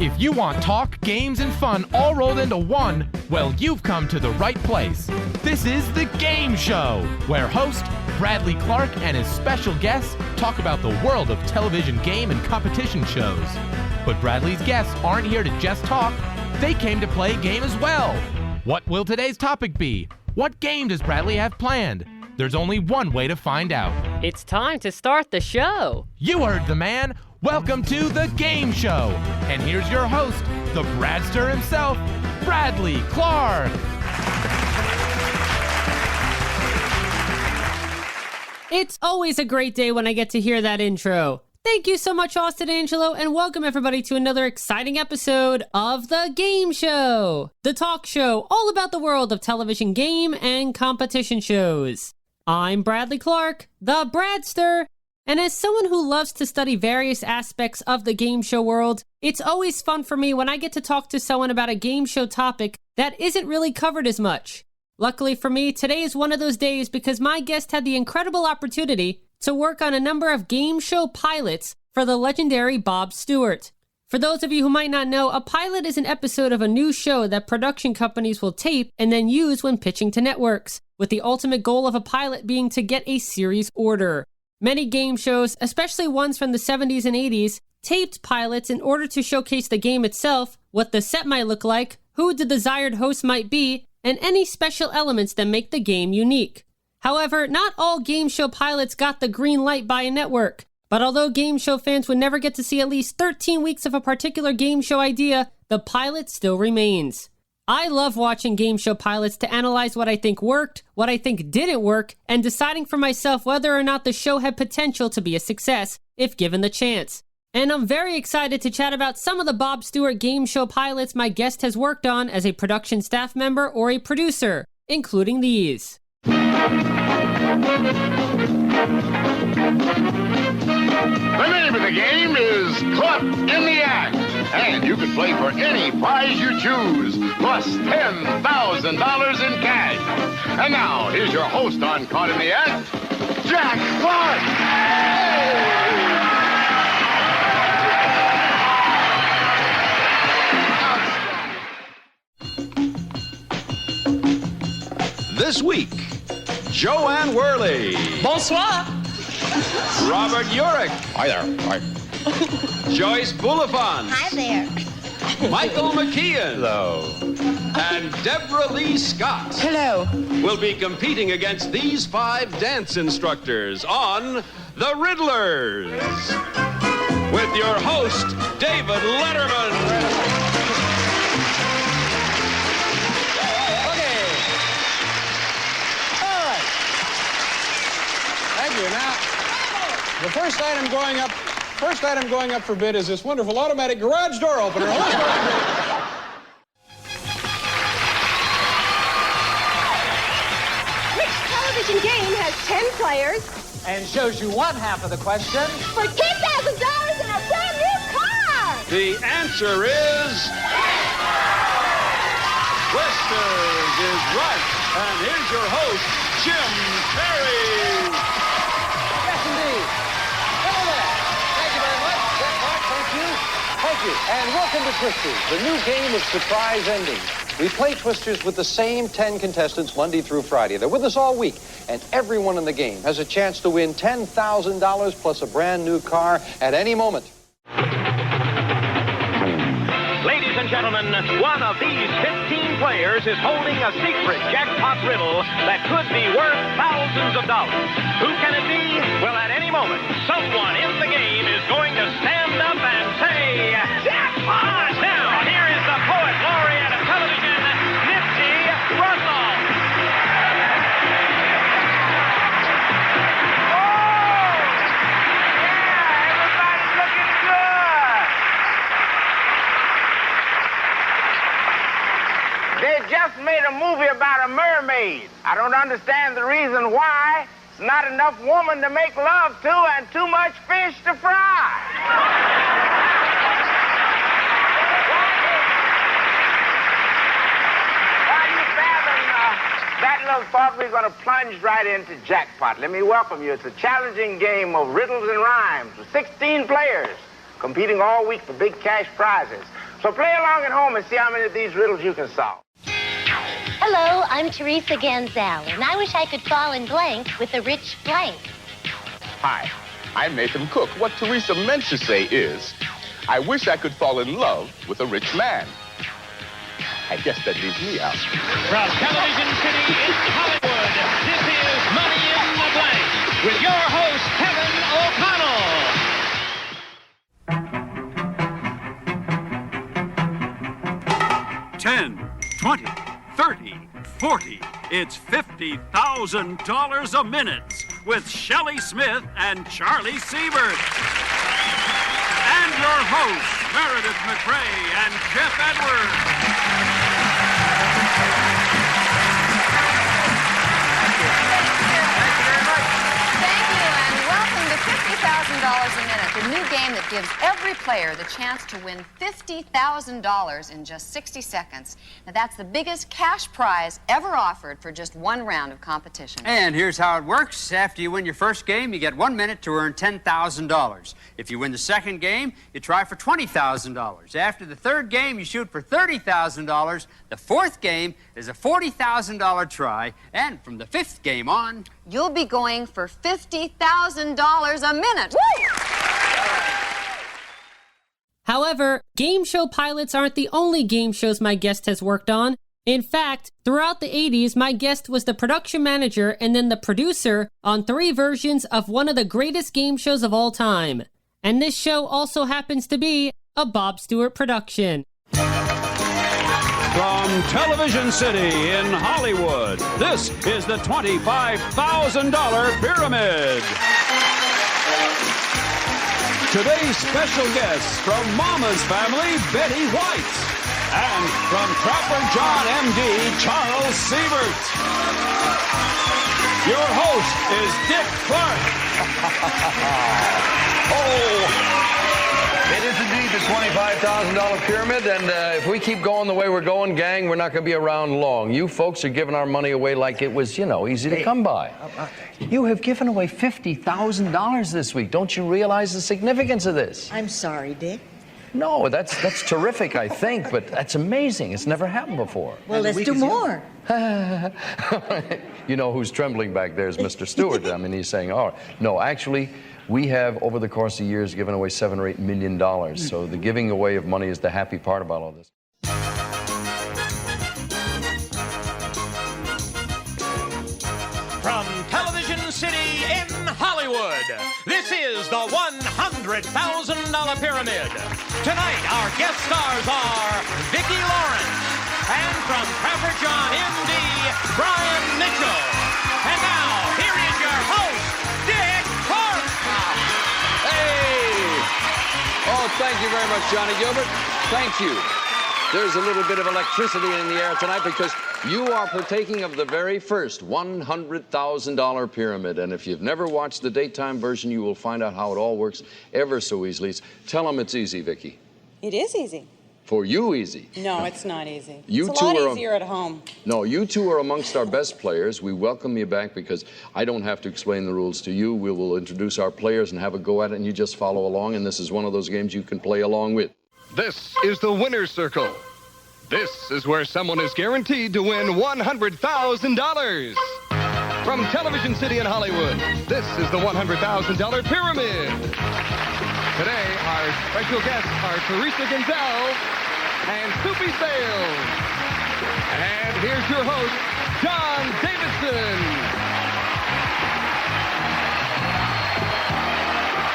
If you want talk, games, and fun all rolled into one, well, you've come to the right place. This is The Game Show, where host Bradley Clarke and his special guests talk about the world of television game and competition shows. But Bradley's guests aren't here to just talk. They came to play a game as well. What will today's topic be? What game does Bradley have planned? There's only one way to find out. It's time to start the show. You heard the man. Welcome to The Game Show. And here's your host, the Bradster himself, Bradley Clarke. It's always a great day when I get to hear that intro. Thank you so much, Austin Angelo, and welcome everybody to another exciting episode of The Game Show, the talk show all about the world of television game and competition shows. I'm Bradley Clarke, the Bradster, and as someone who loves to study various aspects of the game show world, it's always fun for me when I get to talk to someone about a game show topic that isn't really covered as much. Luckily for me, today is one of those days because my guest had the incredible opportunity to work on a number of game show pilots for the legendary Bob Stewart. For those of you who might not know, a pilot is an episode of a new show that production companies will tape and then use when pitching to networks, with the ultimate goal of a pilot being to get a series order. Many game shows, especially ones from the 70s and 80s, taped pilots in order to showcase the game itself, what the set might look like, who the desired host might be, and any special elements that make the game unique. However, not all game show pilots got the green light by a network, but although game show fans would never get to see at least 13 weeks of a particular game show idea, the pilot still remains. I love watching game show pilots to analyze what I think worked, what I think didn't work, and deciding for myself whether or not the show had potential to be a success, if given the chance. And I'm very excited to chat about some of the Bob Stewart game show pilots my guest has worked on as a production staff member or a producer, including these. The name of the game is Caught in the Act, and you can play for any prize you choose, plus $10,000 in cash. And now, here's your host on Caught in the Act, Jack Clark. This week, Joanne Worley. Bonsoir. Robert Urich. Hi there. Hi. Joyce Bulifant. Hi there. Michael McKeon. Hello. And Deborah Lee Scott. Hello. Will be competing against these 5 dance instructors on The Riddlers. With your host, David Letterman. Now, the first item going up for bid is this wonderful automatic garage door opener. Which television game has 10 players and shows you one half of the question for $10,000 and a brand new car? The answer is... Twisters is right. And here's your host, Jim Perry. Yes, indeed. Hello there. Thank you very much. Jack Clark, thank you. Thank you. And welcome to Twisters, the new game of surprise endings. We play Twisters with the same 10 contestants Monday through Friday. They're with us all week, and everyone in the game has a chance to win $10,000 plus a brand new car at any moment. Ladies and gentlemen, one of these 15 players is holding a secret jackpot riddle that could be worth thousands of dollars. Who can it be? Well, at any moment, someone in the game is going to stand up and say, jackpot! Now, here is the poet laureate of television, Nipsey Russell. They just made a movie about a mermaid. I don't understand the reason why. It's not enough woman to make love to and too much fish to fry. While you fathom that little thought, we're going to plunge right into Jackpot. Let me welcome you. It's a challenging game of riddles and rhymes with 16 players competing all week for big cash prizes. So play along at home and see how many of these riddles you can solve. Hello, I'm Teresa Ganzel, and I wish I could fall in blank with a rich blank. Hi, I'm Nathan Cook. What Teresa meant to say is, I wish I could fall in love with a rich man. I guess that leaves me out. From Television City in Hollywood, this is Money in the Blank with your host, Kevin O'Connell. 10, 20, 30, 40. It's $50,000 a minute with Shelley Smith and Charlie Siebert. And your hosts, Meredith McRae and Jeff Edwards. $50,000 a minute, the new game that gives every player the chance to win $50,000 in just 60 seconds. Now, that's the biggest cash prize ever offered for just one round of competition. And here's how it works. After you win your first game, you get 1 minute to earn $10,000. If you win the second game, you try for $20,000. After the third game, you shoot for $30,000. The fourth game is a $40,000 try. And from the fifth game on, you'll be going for $50,000 a minute. Woo! However, game show pilots aren't the only game shows my guest has worked on. In fact, throughout the 80s, my guest was the production manager and then the producer on 3 versions of one of the greatest game shows of all time. And this show also happens to be a Bob Stewart production. From Television City in Hollywood, this is the $25,000 Pyramid. Today's special guests from Mama's Family, Betty White. And from Trapper John M.D., Charles Siebert. Your host is Dick Clark. It is indeed the $25,000 pyramid, and if we keep going the way we're going, gang, we're not going to be around long. You folks are giving our money away like it was, easy to come by. You have given away $50,000 this week. Don't you realize the significance of this? I'm sorry, Dick. No, that's terrific, I think, but that's amazing. It's never happened before. Well, let's do more. You know who's trembling back there is Mr. Stewart. I mean, he's saying, oh, no, actually, we have, over the course of years, given away $7 or $8 million. So the giving away of money is the happy part about all this. From Television City in Hollywood, this is the $100,000 Pyramid. Tonight, our guest stars are Vicki Lawrence, and from Trapper John M.D., Brian Mitchell. And now, here is your host, Dick Clark. Hey! Oh, thank you very much, Johnny Gilbert. Thank you. There's a little bit of electricity in the air tonight because you are partaking of the very first $100,000 pyramid. And if you've never watched the daytime version, you will find out how it all works ever so easily. Tell them it's easy, Vicki. It is easy. For you, easy. No, it's not easy. You it's a lot easier at home. No, you two are amongst our best players. We welcome you back because I don't have to explain the rules to you. We will introduce our players and have a go at it, and you just follow along. And this is one of those games you can play along with. This is the winner's circle. This is where someone is guaranteed to win $100,000. From Television City in Hollywood, this is the $100,000 Pyramid. Today, our special guests are Teresa Ganzel and Soupy Sales. And here's your host, John Davidson.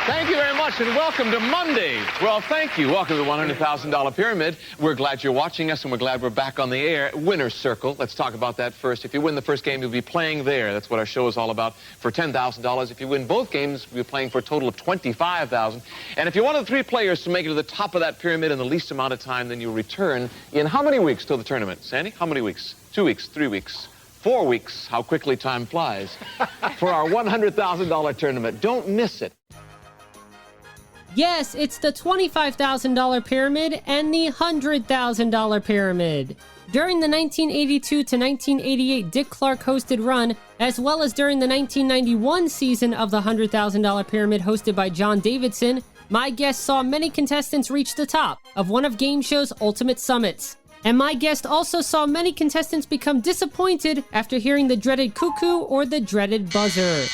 Thank you very much, and welcome to Monday. Well, thank you. Welcome to the $100,000 Pyramid. We're glad you're watching us, and we're glad we're back on the air. Winner's Circle. Let's talk about that first. If you win the first game, you'll be playing there. That's what our show is all about, for $10,000. If you win both games, you'll be playing for a total of $25,000. And if you're one of the 3 players to make it to the top of that pyramid in the least amount of time, then you'll return in how many weeks till the tournament? Sandy, how many weeks? 2 weeks, 3 weeks, 4 weeks. How quickly time flies. For our $100,000 tournament. Don't miss it. Yes, it's the $25,000 pyramid and the $100,000 pyramid. During the 1982 to 1988 Dick Clark hosted run, as well as during the 1991 season of the $100,000 pyramid hosted by John Davidson, my guest saw many contestants reach the top of one of game show's ultimate summits. And my guest also saw many contestants become disappointed after hearing the dreaded cuckoo or the dreaded buzzer.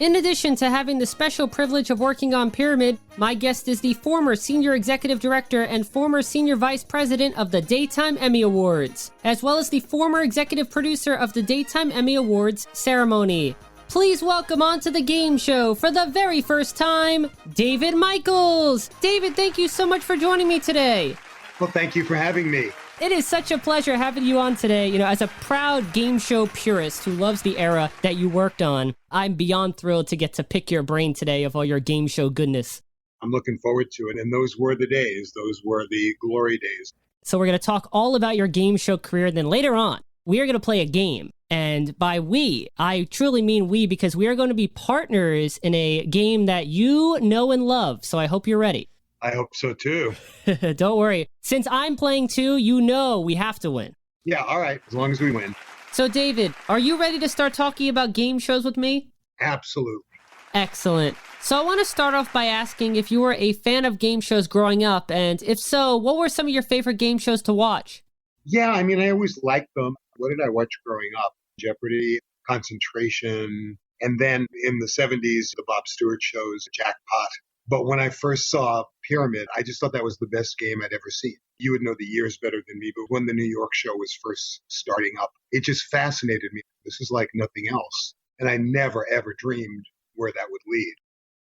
In addition to having the special privilege of working on Pyramid, my guest is the former Senior Executive Director and former Senior Vice President of the Daytime Emmy Awards, as well as the former Executive Producer of the Daytime Emmy Awards ceremony. Please welcome onto the game show for the very first time, David Michaels. David, thank you so much for joining me today. Well, thank you for having me. It is such a pleasure having you on today. You know, as a proud game show purist who loves the era that you worked on, I'm beyond thrilled to get to pick your brain today of all your game show goodness. I'm looking forward to it. And those were the days. Those were the glory days. So we're going to talk all about your game show career. And then later on, we are going to play a game. And by we, I truly mean we, because we are going to be partners in a game that you know and love. So I hope you're ready. I hope so, too. Don't worry. Since I'm playing too, you know we have to win. Yeah, all right. As long as we win. So, David, are you ready to start talking about game shows with me? Absolutely. Excellent. So I want to start off by asking if you were a fan of game shows growing up, and if so, what were some of your favorite game shows to watch? Yeah, I mean, I always liked them. What did I watch growing up? Jeopardy, Concentration, and then in the 70s, the Bob Stewart shows, Jackpot. But when I first saw Pyramid, I just thought that was the best game I'd ever seen. You would know the years better than me, but when the New York show was first starting up, it just fascinated me. This is like nothing else. And I never, ever dreamed where that would lead.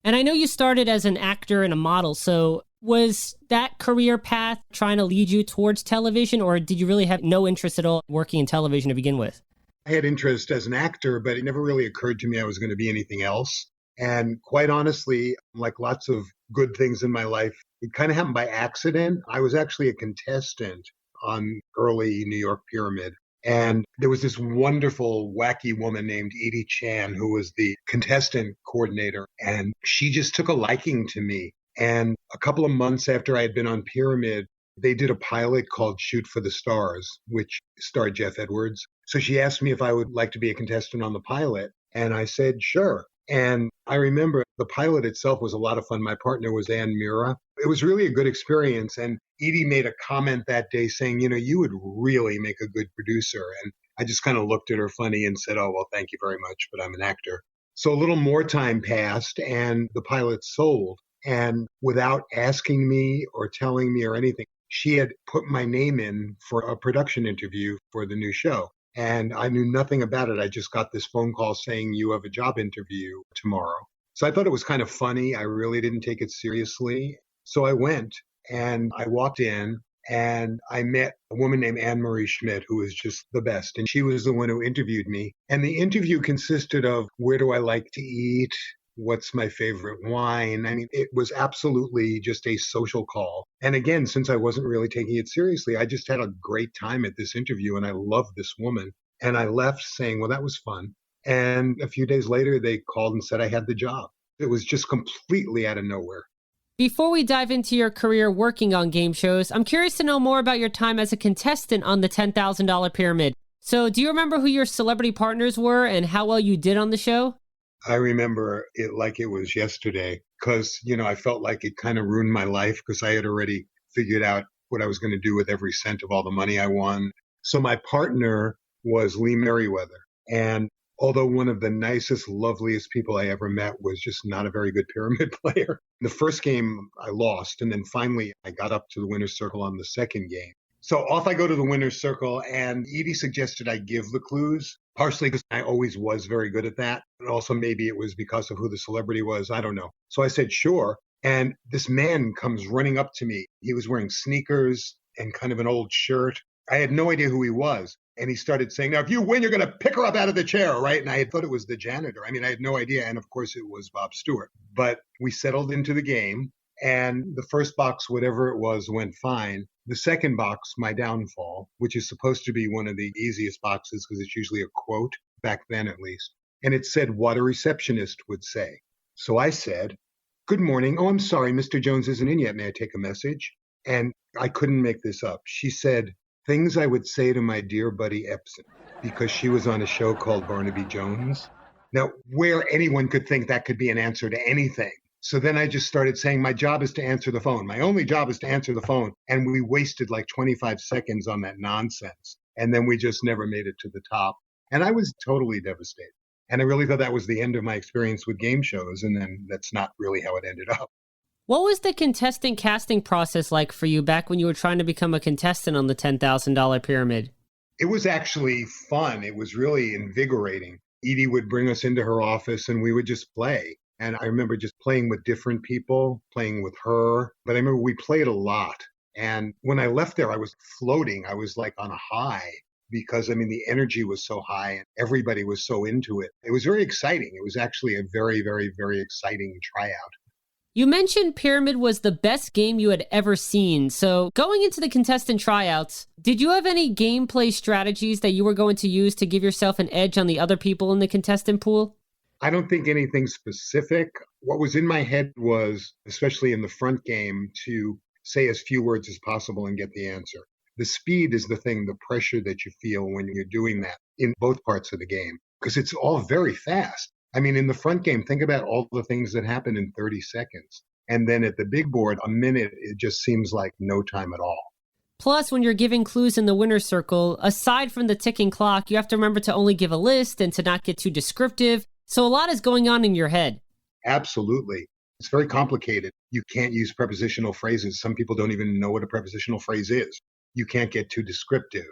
And I know you started as an actor and a model, so was that career path trying to lead you towards television, or did you really have no interest at all working in television to begin with? I had interest as an actor, but it never really occurred to me I was going to be anything else. And quite honestly, like lots of good things in my life, it kind of happened by accident. I was actually a contestant on early New York Pyramid. And there was this wonderful, wacky woman named Edie Chan, who was the contestant coordinator. And she just took a liking to me. And a couple of months after I had been on Pyramid, they did a pilot called Shoot for the Stars, which starred Jeff Edwards. So she asked me if I would like to be a contestant on the pilot. And I said, sure. And I remember the pilot itself was a lot of fun. My partner was Ann Mira. It was really a good experience. And Edie made a comment that day saying, you know, you would really make a good producer. And I just kind of looked at her funny and said, oh, well, thank you very much, but I'm an actor. So a little more time passed and the pilot sold. And without asking me or telling me or anything, she had put my name in for a production interview for the new show. And I knew nothing about it. I just got this phone call saying, you have a job interview tomorrow. So I thought it was kind of funny. I really didn't take it seriously. So I went and I walked in and I met a woman named Anne-Marie Schmidt, who was just the best. And she was the one who interviewed me. And the interview consisted of where do I like to eat? What's my favorite wine? I mean, it was absolutely just a social call. And again, since I wasn't really taking it seriously, I just had a great time at this interview and I loved this woman. And I left saying, well, that was fun. And a few days later, they called and said I had the job. It was just completely out of nowhere. Before we dive into your career working on game shows, I'm curious to know more about your time as a contestant on the $10,000 Pyramid. So do you remember who your celebrity partners were and how well you did on the show? I remember it like it was yesterday because, you know, I felt like it kind of ruined my life because I had already figured out what I was going to do with every cent of all the money I won. So my partner was Lee Merriweather. And although one of the nicest, loveliest people I ever met was just not a very good pyramid player. The first game I lost. And then finally I got up to the winner's circle on the second game. So off I go to the winner's circle, and Edie suggested I give the clues, partially because I always was very good at that. And also maybe it was because of who the celebrity was. I don't know. So I said, sure. And this man comes running up to me. He was wearing sneakers and kind of an old shirt. I had no idea who he was. And he started saying, now, if you win, you're going to pick her up out of the chair, right? And I had thought it was the janitor. I mean, I had no idea. And of course, it was Bob Stewart. But we settled into the game. And the first box, whatever it was, went fine. The second box, my downfall, which is supposed to be one of the easiest boxes because it's usually a quote, back then at least. And it said what a receptionist would say. So I said, good morning. Oh, I'm sorry, Mr. Jones isn't in yet. May I take a message? And I couldn't make this up. She said, things I would say to my dear buddy Epson, because she was on a show called Barnaby Jones. Now, where anyone could think that could be an answer to anything. So then I just started saying, my job is to answer the phone. My only job is to answer the phone. And we wasted like 25 seconds on that nonsense. And then we just never made it to the top. And I was totally devastated. And I really thought that was the end of my experience with game shows. And then that's not really how it ended up. What was the contestant casting process like for you back when you were trying to become a contestant on the $10,000 pyramid? It was actually fun. It was really invigorating. Edie would bring us into her office and we would just play. And I remember just playing with different people, playing with her. But I remember we played a lot. And when I left there, I was floating. I was like on a high because, I mean, the energy was so high and everybody was so into it. It was very exciting. It was actually a very, very, very exciting tryout. You mentioned Pyramid was the best game you had ever seen. So going into the contestant tryouts, did you have any gameplay strategies that you were going to use to give yourself an edge on the other people in the contestant pool? I don't think anything specific. What was in my head was, especially in the front game, to say as few words as possible and get the answer. The speed is the thing, the pressure that you feel when you're doing that in both parts of the game, because it's all very fast. I mean, in the front game, think about all the things that happen in 30 seconds. And then at the big board, a minute, it just seems like no time at all. Plus, when you're giving clues in the winner's circle, aside from the ticking clock, you have to remember to only give a list and to not get too descriptive. So a lot is going on in your head. Absolutely. It's very complicated. You can't use prepositional phrases. Some people don't even know what a prepositional phrase is. You can't get too descriptive.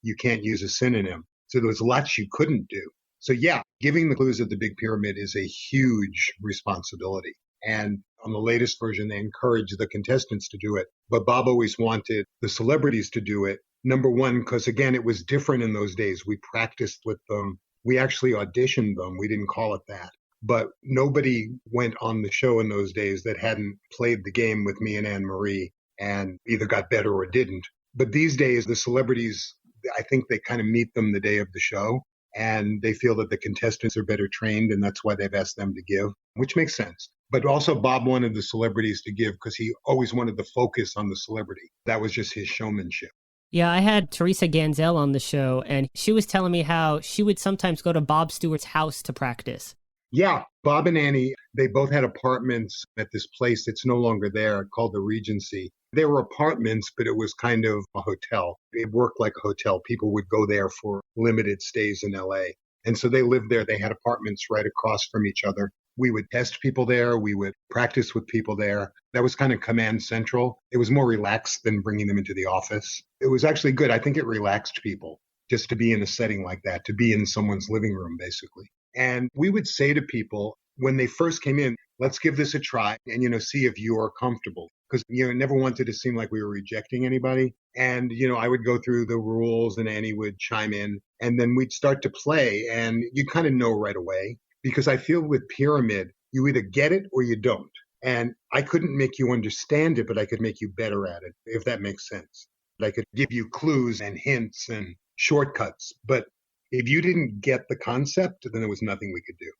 You can't use a synonym. So there's lots you couldn't do. So yeah, giving the clues at the Big Pyramid is a huge responsibility. And on the latest version, they encourage the contestants to do it. But Bob always wanted the celebrities to do it. Number one, because again, it was different in those days. We practiced with them. We actually auditioned them. We didn't call it that. But nobody went on the show in those days that hadn't played the game with me and Anne Marie and either got better or didn't. But these days, the celebrities, I think they kind of meet them the day of the show. And they feel that the contestants are better trained, and that's why they've asked them to give, which makes sense. But also Bob wanted the celebrities to give because he always wanted the focus on the celebrity. That was just his showmanship. Yeah, I had Teresa Ganzel on the show, and she was telling me how she would sometimes go to Bob Stewart's house to practice. Yeah, Bob and Annie, they both had apartments at this place that's no longer there called the Regency. They were apartments, but it was kind of a hotel. It worked like a hotel. People would go there for limited stays in LA. And so they lived there. They had apartments right across from each other. We would test people there. We would practice with people there. That was kind of command central. It was more relaxed than bringing them into the office. It was actually good. I think it relaxed people just to be in a setting like that, to be in someone's living room, basically. And we would say to people when they first came in, let's give this a try and, see if you are comfortable. Because, never wanted to seem like we were rejecting anybody. And, I would go through the rules and Annie would chime in and then we'd start to play and you kind of know right away. Because I feel with Pyramid, you either get it or you don't. And I couldn't make you understand it, but I could make you better at it, if that makes sense. I could give you clues and hints and shortcuts. But if you didn't get the concept, then there was nothing we could do.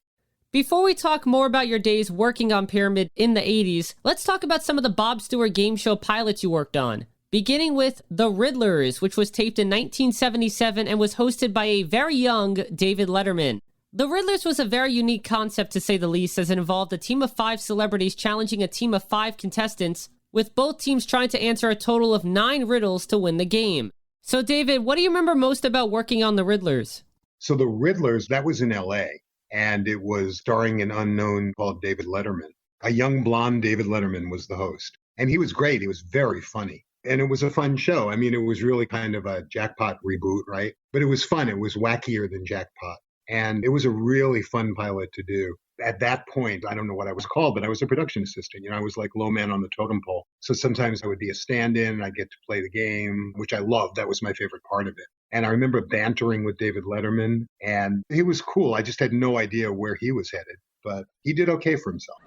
Before we talk more about your days working on Pyramid in the 80s, let's talk about some of the Bob Stewart game show pilots you worked on. Beginning with The Riddlers, which was taped in 1977 and was hosted by a very young David Letterman. The Riddlers was a very unique concept, to say the least, as it involved a team of 5 celebrities challenging a team of 5 contestants, with both teams trying to answer a total of 9 riddles to win the game. So, David, what do you remember most about working on The Riddlers? So The Riddlers, that was in LA, and it was starring an unknown called David Letterman. A young blonde David Letterman was the host, and he was great. He was very funny. And it was a fun show. I mean, it was really kind of a Jackpot reboot, right? But it was fun. It was wackier than Jackpot. And it was a really fun pilot to do. At that point, I don't know what I was called, but I was a production assistant. I was like low man on the totem pole. So sometimes I would be a stand-in. I'd get to play the game, which I loved. That was my favorite part of it. And I remember bantering with David Letterman, and he was cool. I just had no idea where he was headed, but he did okay for himself.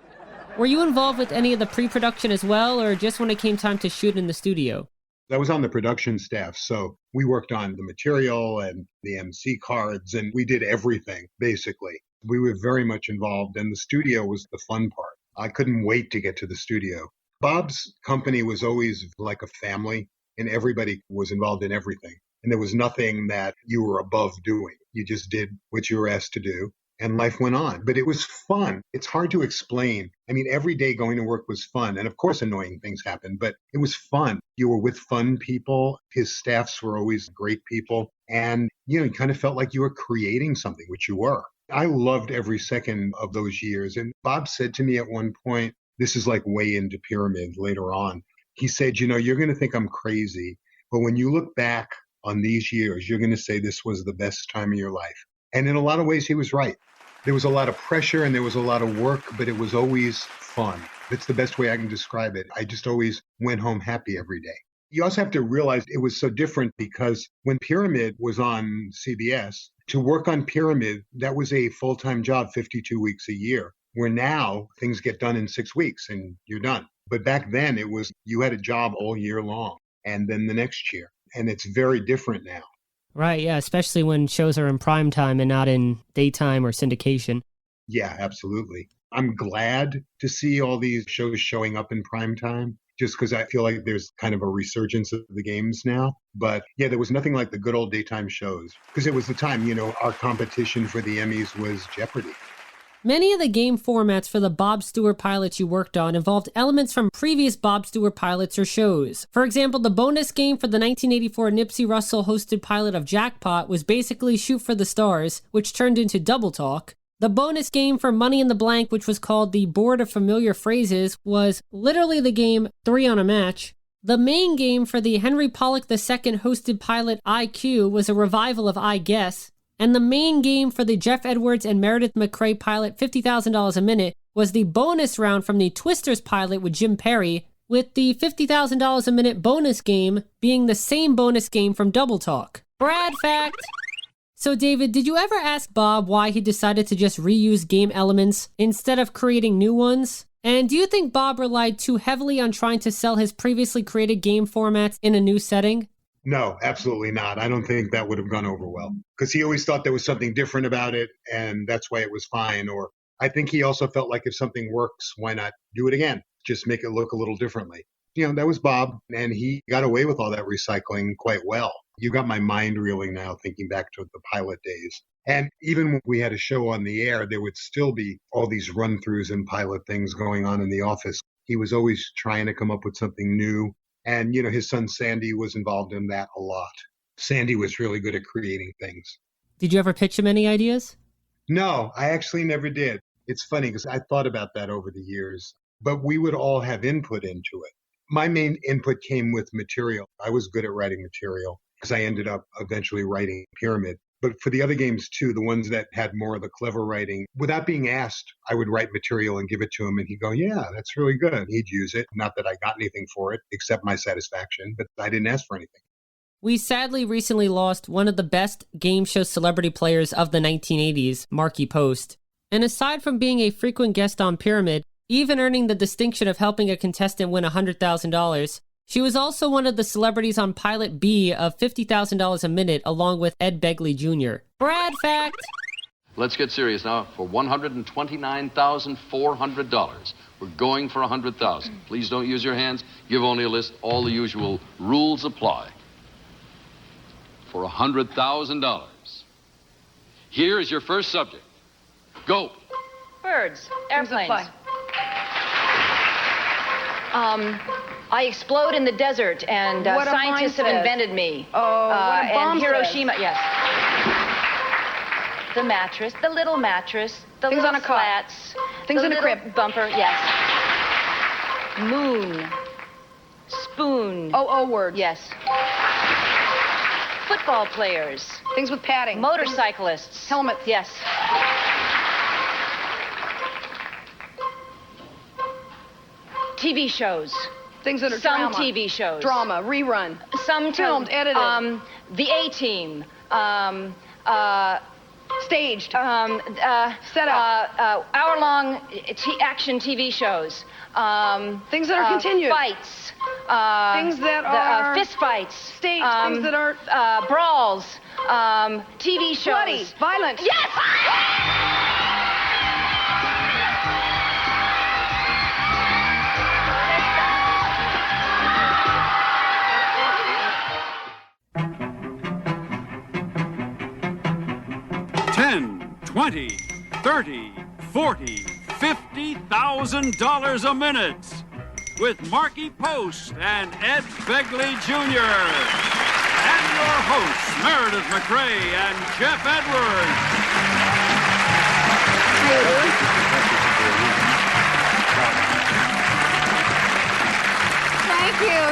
Were you involved with any of the pre-production as well, or just when it came time to shoot in the studio? I was on the production staff, so we worked on the material and the MC cards, and we did everything, basically. We were very much involved, and the studio was the fun part. I couldn't wait to get to the studio. Bob's company was always like a family, and everybody was involved in everything. And there was nothing that you were above doing. You just did what you were asked to do. and life went on. But it was fun. It's hard to explain. I mean, every day going to work was fun. And of course, annoying things happened, but it was fun. You were with fun people. His staffs were always great people. And, you kind of felt like you were creating something, which you were. I loved every second of those years. And Bob said to me at one point, this is like way into Pyramid later on. He said, you're going to think I'm crazy, but when you look back on these years, you're going to say this was the best time of your life. And in a lot of ways, he was right. There was a lot of pressure and there was a lot of work, but it was always fun. That's the best way I can describe it. I just always went home happy every day. You also have to realize it was so different because when Pyramid was on CBS, to work on Pyramid, that was a full-time job, 52 weeks a year, where now things get done in 6 weeks and you're done. But back then it was, you had a job all year long and then the next year. And it's very different now. Right, yeah, especially when shows are in prime time and not in daytime or syndication. Yeah, absolutely. I'm glad to see all these shows showing up in prime time, just because I feel like there's kind of a resurgence of the games now. But yeah, there was nothing like the good old daytime shows, because it was the time, our competition for the Emmys was Jeopardy. Many of the game formats for the Bob Stewart pilots you worked on involved elements from previous Bob Stewart pilots or shows. For example, the bonus game for the 1984 Nipsey Russell hosted pilot of Jackpot was basically Shoot for the Stars, which turned into Double Talk. The bonus game for Money in the Blank, which was called the Board of Familiar Phrases, was literally the game 3 on a Match. The main game for the Henry Pollock II hosted pilot IQ was a revival of I Guess. And the main game for the Jeff Edwards and Meredith McRae pilot $50,000 a Minute was the bonus round from the Twisters pilot with Jim Perry, with the $50,000 a Minute bonus game being the same bonus game from Double Talk. Brad fact! So David, did you ever ask Bob why he decided to just reuse game elements instead of creating new ones? And do you think Bob relied too heavily on trying to sell his previously created game formats in a new setting? No, absolutely not. I don't think that would have gone over well because he always thought there was something different about it and that's why it was fine. Or I think he also felt like if something works, why not do it again? Just make it look a little differently. That was Bob and he got away with all that recycling quite well. You got my mind reeling now thinking back to the pilot days. And even when we had a show on the air, there would still be all these run-throughs and pilot things going on in the office. He was always trying to come up with something new. And, his son Sandy was involved in that a lot. Sandy was really good at creating things. Did you ever pitch him any ideas? No, I actually never did. It's funny because I thought about that over the years, but we would all have input into it. My main input came with material. I was good at writing material because I ended up eventually writing Pyramid. But for the other games too, the ones that had more of the clever writing, without being asked, I would write material and give it to him and he'd go, yeah, that's really good. He'd use it. Not that I got anything for it, except my satisfaction, but I didn't ask for anything. We sadly recently lost one of the best game show celebrity players of the 1980s, Marky Post. And aside from being a frequent guest on Pyramid, even earning the distinction of helping a contestant win $100,000, she was also one of the celebrities on Pilot B of $50,000 a Minute, along with Ed Begley Jr. Brad fact! Let's get serious now. For $129,400, we're going for $100,000. Please don't use your hands. Give only a list. All the usual rules apply. For $100,000. Here is your first subject. Go. Birds, airplanes. I explode in the desert, and scientists have invented me. Oh, what a bomb and Hiroshima, says. yes. The mattress, the little mattress, the Things little on a cot. slats, Things the in a little crib. bumper, yes. Moon, spoon. Oh, words. Yes. Football players. Things with padding. Motorcyclists. Helmets. Yes. TV shows. Things that are Some drama. TV shows. Drama, rerun. Some filmed, edited. The A-Team. Staged. Set up. Hour-long action TV shows. Things that are continued. Fights. Things that are fist fights. Staged. Things that are brawls. TV shows. Bloody, violent. Yes! $10, $20, $30, $40, $50,000 a minute with Marky Post and Ed Begley Jr. And your hosts, Meredith McRae and Jeff Edwards.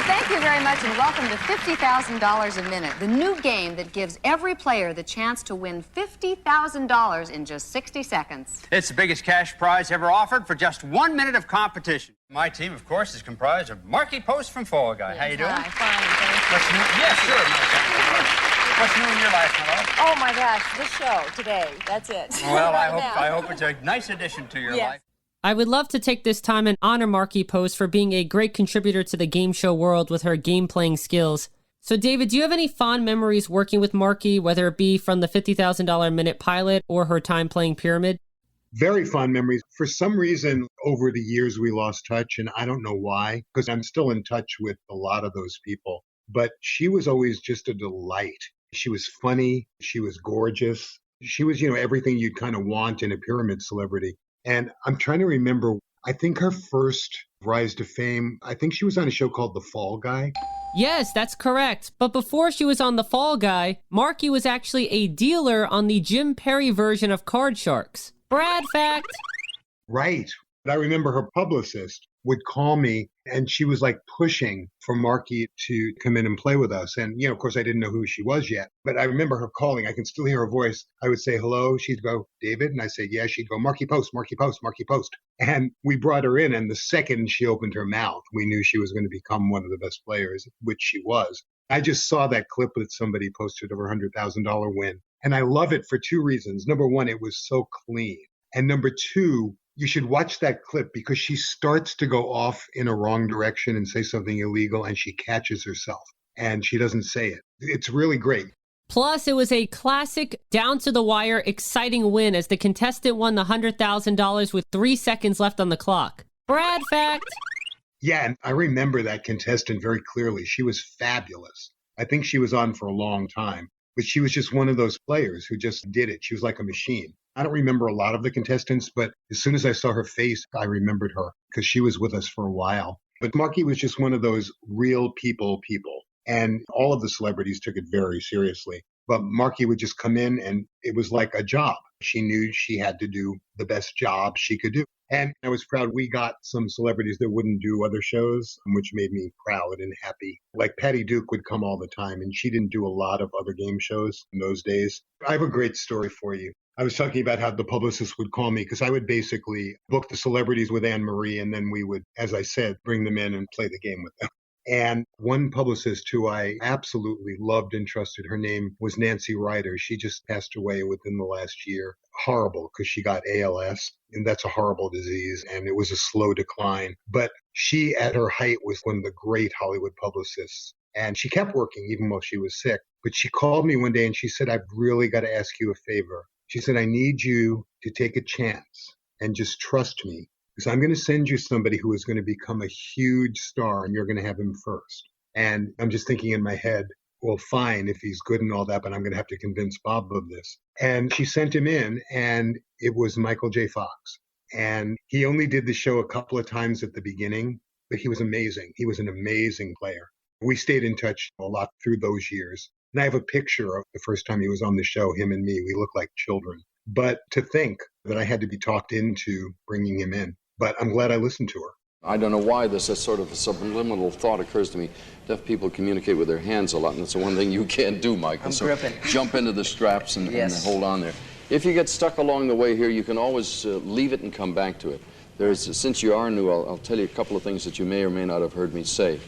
Thank you very much, and welcome to $50,000 a minute, the new game that gives every player the chance to win $50,000 in just 60 seconds. It's the biggest cash prize ever offered for just 1 minute of competition. My team, of course, is comprised of Marky Post from Fall Guy. How you doing? Hi, fine, thank you. What's new? Yes, sure. What's new in your life, hello? Oh my gosh, this show today. That's it. Well, I hope it's a nice addition to your life. I would love to take this time and honor Marky Post for being a great contributor to the game show world with her game-playing skills. So, David, do you have any fond memories working with Marky, whether it be from the $50,000 minute pilot or her time playing Pyramid? Very fond memories. For some reason, over the years, we lost touch, and I don't know why, because I'm still in touch with a lot of those people. But she was always just a delight. She was funny. She was gorgeous. She was, everything you'd kind of want in a Pyramid celebrity. And I'm trying to remember, I think her first rise to fame, I think she was on a show called The Fall Guy. Yes, that's correct. But before she was on The Fall Guy, Marky was actually a dealer on the Jim Perry version of Card Sharks. Brad fact. Right. But I remember her publicist would call me, and she was like pushing for Marky to come in and play with us. And, of course, I didn't know who she was yet. But I remember her calling. I can still hear her voice. I would say, hello. She'd go, David? And I say, yeah. She'd go, Marky Post, Marky Post, Marky Post. And we brought her in. And the second she opened her mouth, we knew she was going to become one of the best players, which she was. I just saw that clip that somebody posted of her $100,000 win. And I love it for two reasons. Number one, it was so clean. And number two, you should watch that clip because she starts to go off in a wrong direction and say something illegal, and she catches herself and she doesn't say it. It's really great. Plus, it was a classic, down-to-the-wire, exciting win as the contestant won the $100,000 with 3 seconds left on the clock. Brad fact. Yeah, and I remember that contestant very clearly. She was fabulous. I think she was on for a long time, but she was just one of those players who just did it. She was like a machine. I don't remember a lot of the contestants, but as soon as I saw her face, I remembered her because she was with us for a while. But Marky was just one of those real people. And all of the celebrities took it very seriously. But Marky would just come in and it was like a job. She knew she had to do the best job she could do. And I was proud we got some celebrities that wouldn't do other shows, which made me proud and happy. Like Patty Duke would come all the time, and she didn't do a lot of other game shows in those days. I have a great story for you. I was talking about how the publicist would call me because I would basically book the celebrities with Anne Marie, and then we would, as I said, bring them in and play the game with them. And one publicist who I absolutely loved and trusted, her name was Nancy Ryder. She just passed away within the last year. Horrible, because she got ALS, and that's a horrible disease, and it was a slow decline. But she, at her height, was one of the great Hollywood publicists. And she kept working even while she was sick. But she called me one day and she said, I've really got to ask you a favor. She said, I need you to take a chance and just trust me because I'm going to send you somebody who is going to become a huge star and you're going to have him first. And I'm just thinking in my head, well, fine, if he's good and all that, but I'm going to have to convince Bob of this. And she sent him in, and it was Michael J. Fox. And he only did the show a couple of times at the beginning, but he was amazing. He was an amazing player. We stayed in touch a lot through those years. And I have a picture of the first time he was on the show, him and me. We look like children. But to think that I had to be talked into bringing him in. But I'm glad I listened to her. I don't know why this is sort of a subliminal thought occurs to me. Deaf people communicate with their hands a lot, and it's the one thing you can't do, Michael. So jump into the straps and hold on there. If you get stuck along the way here, you can always leave it and come back to it. Since you are new, I'll tell you a couple of things that you may or may not have heard me say.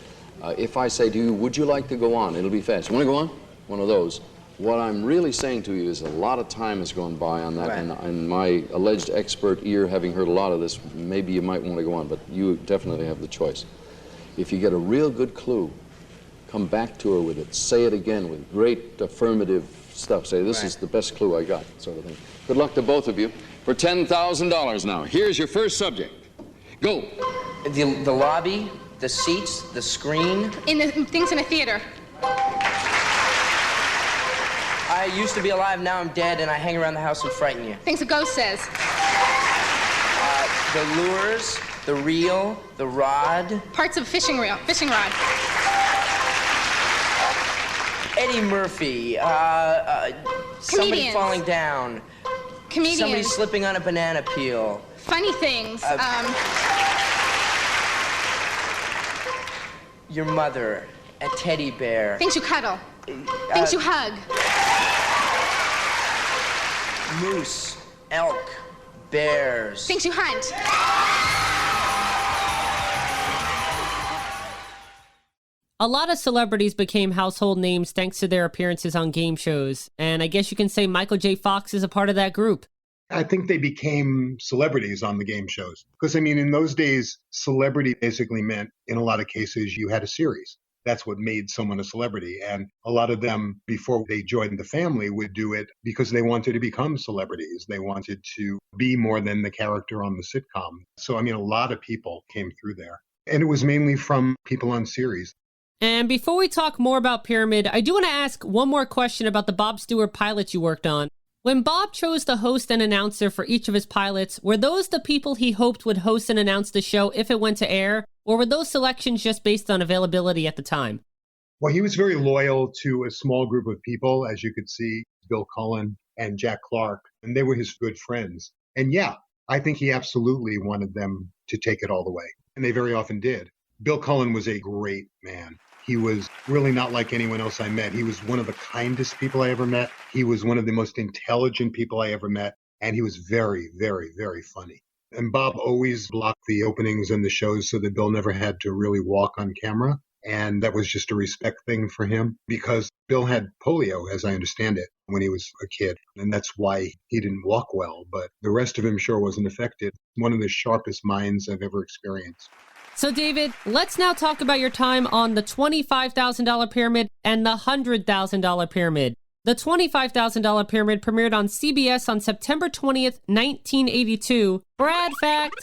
If I say to you, would you like to go on? It'll be fast. You want to go on? One of those. What I'm really saying to you is a lot of time has gone by on that, and my alleged expert ear, having heard a lot of this, maybe you might want to go on, but you definitely have the choice. If you get a real good clue, come back to her with it. Say it again with great affirmative stuff. Say, this is the best clue I got, sort of thing. Good luck to both of you. For $10,000 now. Here's your first subject. Go. The lobby, the seats, the screen. In the things in a theater. I used to be alive, now I'm dead, and I hang around the house and frighten you. Things a ghost says. The lures, the reel, the rod. Parts of fishing rod. Eddie Murphy, somebody falling down. Comedians. Somebody slipping on a banana peel. Funny things. Your mother, a teddy bear. Things you cuddle. Things you hug. Moose, elk, bears. Things you hunt. A lot of celebrities became household names thanks to their appearances on game shows, and I guess you can say Michael J. Fox is a part of that group. I think they became celebrities on the game shows. Because, I mean, in those days, celebrity basically meant, in a lot of cases, you had a series. That's what made someone a celebrity. And a lot of them, before they joined the family, would do it because they wanted to become celebrities. They wanted to be more than the character on the sitcom. So, I mean, a lot of people came through there. And it was mainly from people on series. And before we talk more about Pyramid, I do want to ask one more question about the Bob Stewart pilots you worked on. When Bob chose the host and announcer for each of his pilots, were those the people he hoped would host and announce the show if it went to air? Or were those selections just based on availability at the time? Well, he was very loyal to a small group of people, as you could see, Bill Cullen and Jack Clark, and they were his good friends. And yeah, I think he absolutely wanted them to take it all the way. And they very often did. Bill Cullen was a great man. He was really not like anyone else I met. He was one of the kindest people I ever met. He was one of the most intelligent people I ever met. And he was very, very, very funny. And Bob always blocked the openings and the shows so that Bill never had to really walk on camera. And that was just a respect thing for him because Bill had polio, as I understand it, when he was a kid. And that's why he didn't walk well. But the rest of him sure wasn't affected. One of the sharpest minds I've ever experienced. So, David, let's now talk about your time on the $25,000 Pyramid and the $100,000 Pyramid. The $25,000 Pyramid premiered on CBS on September 20th, 1982. Brad fact.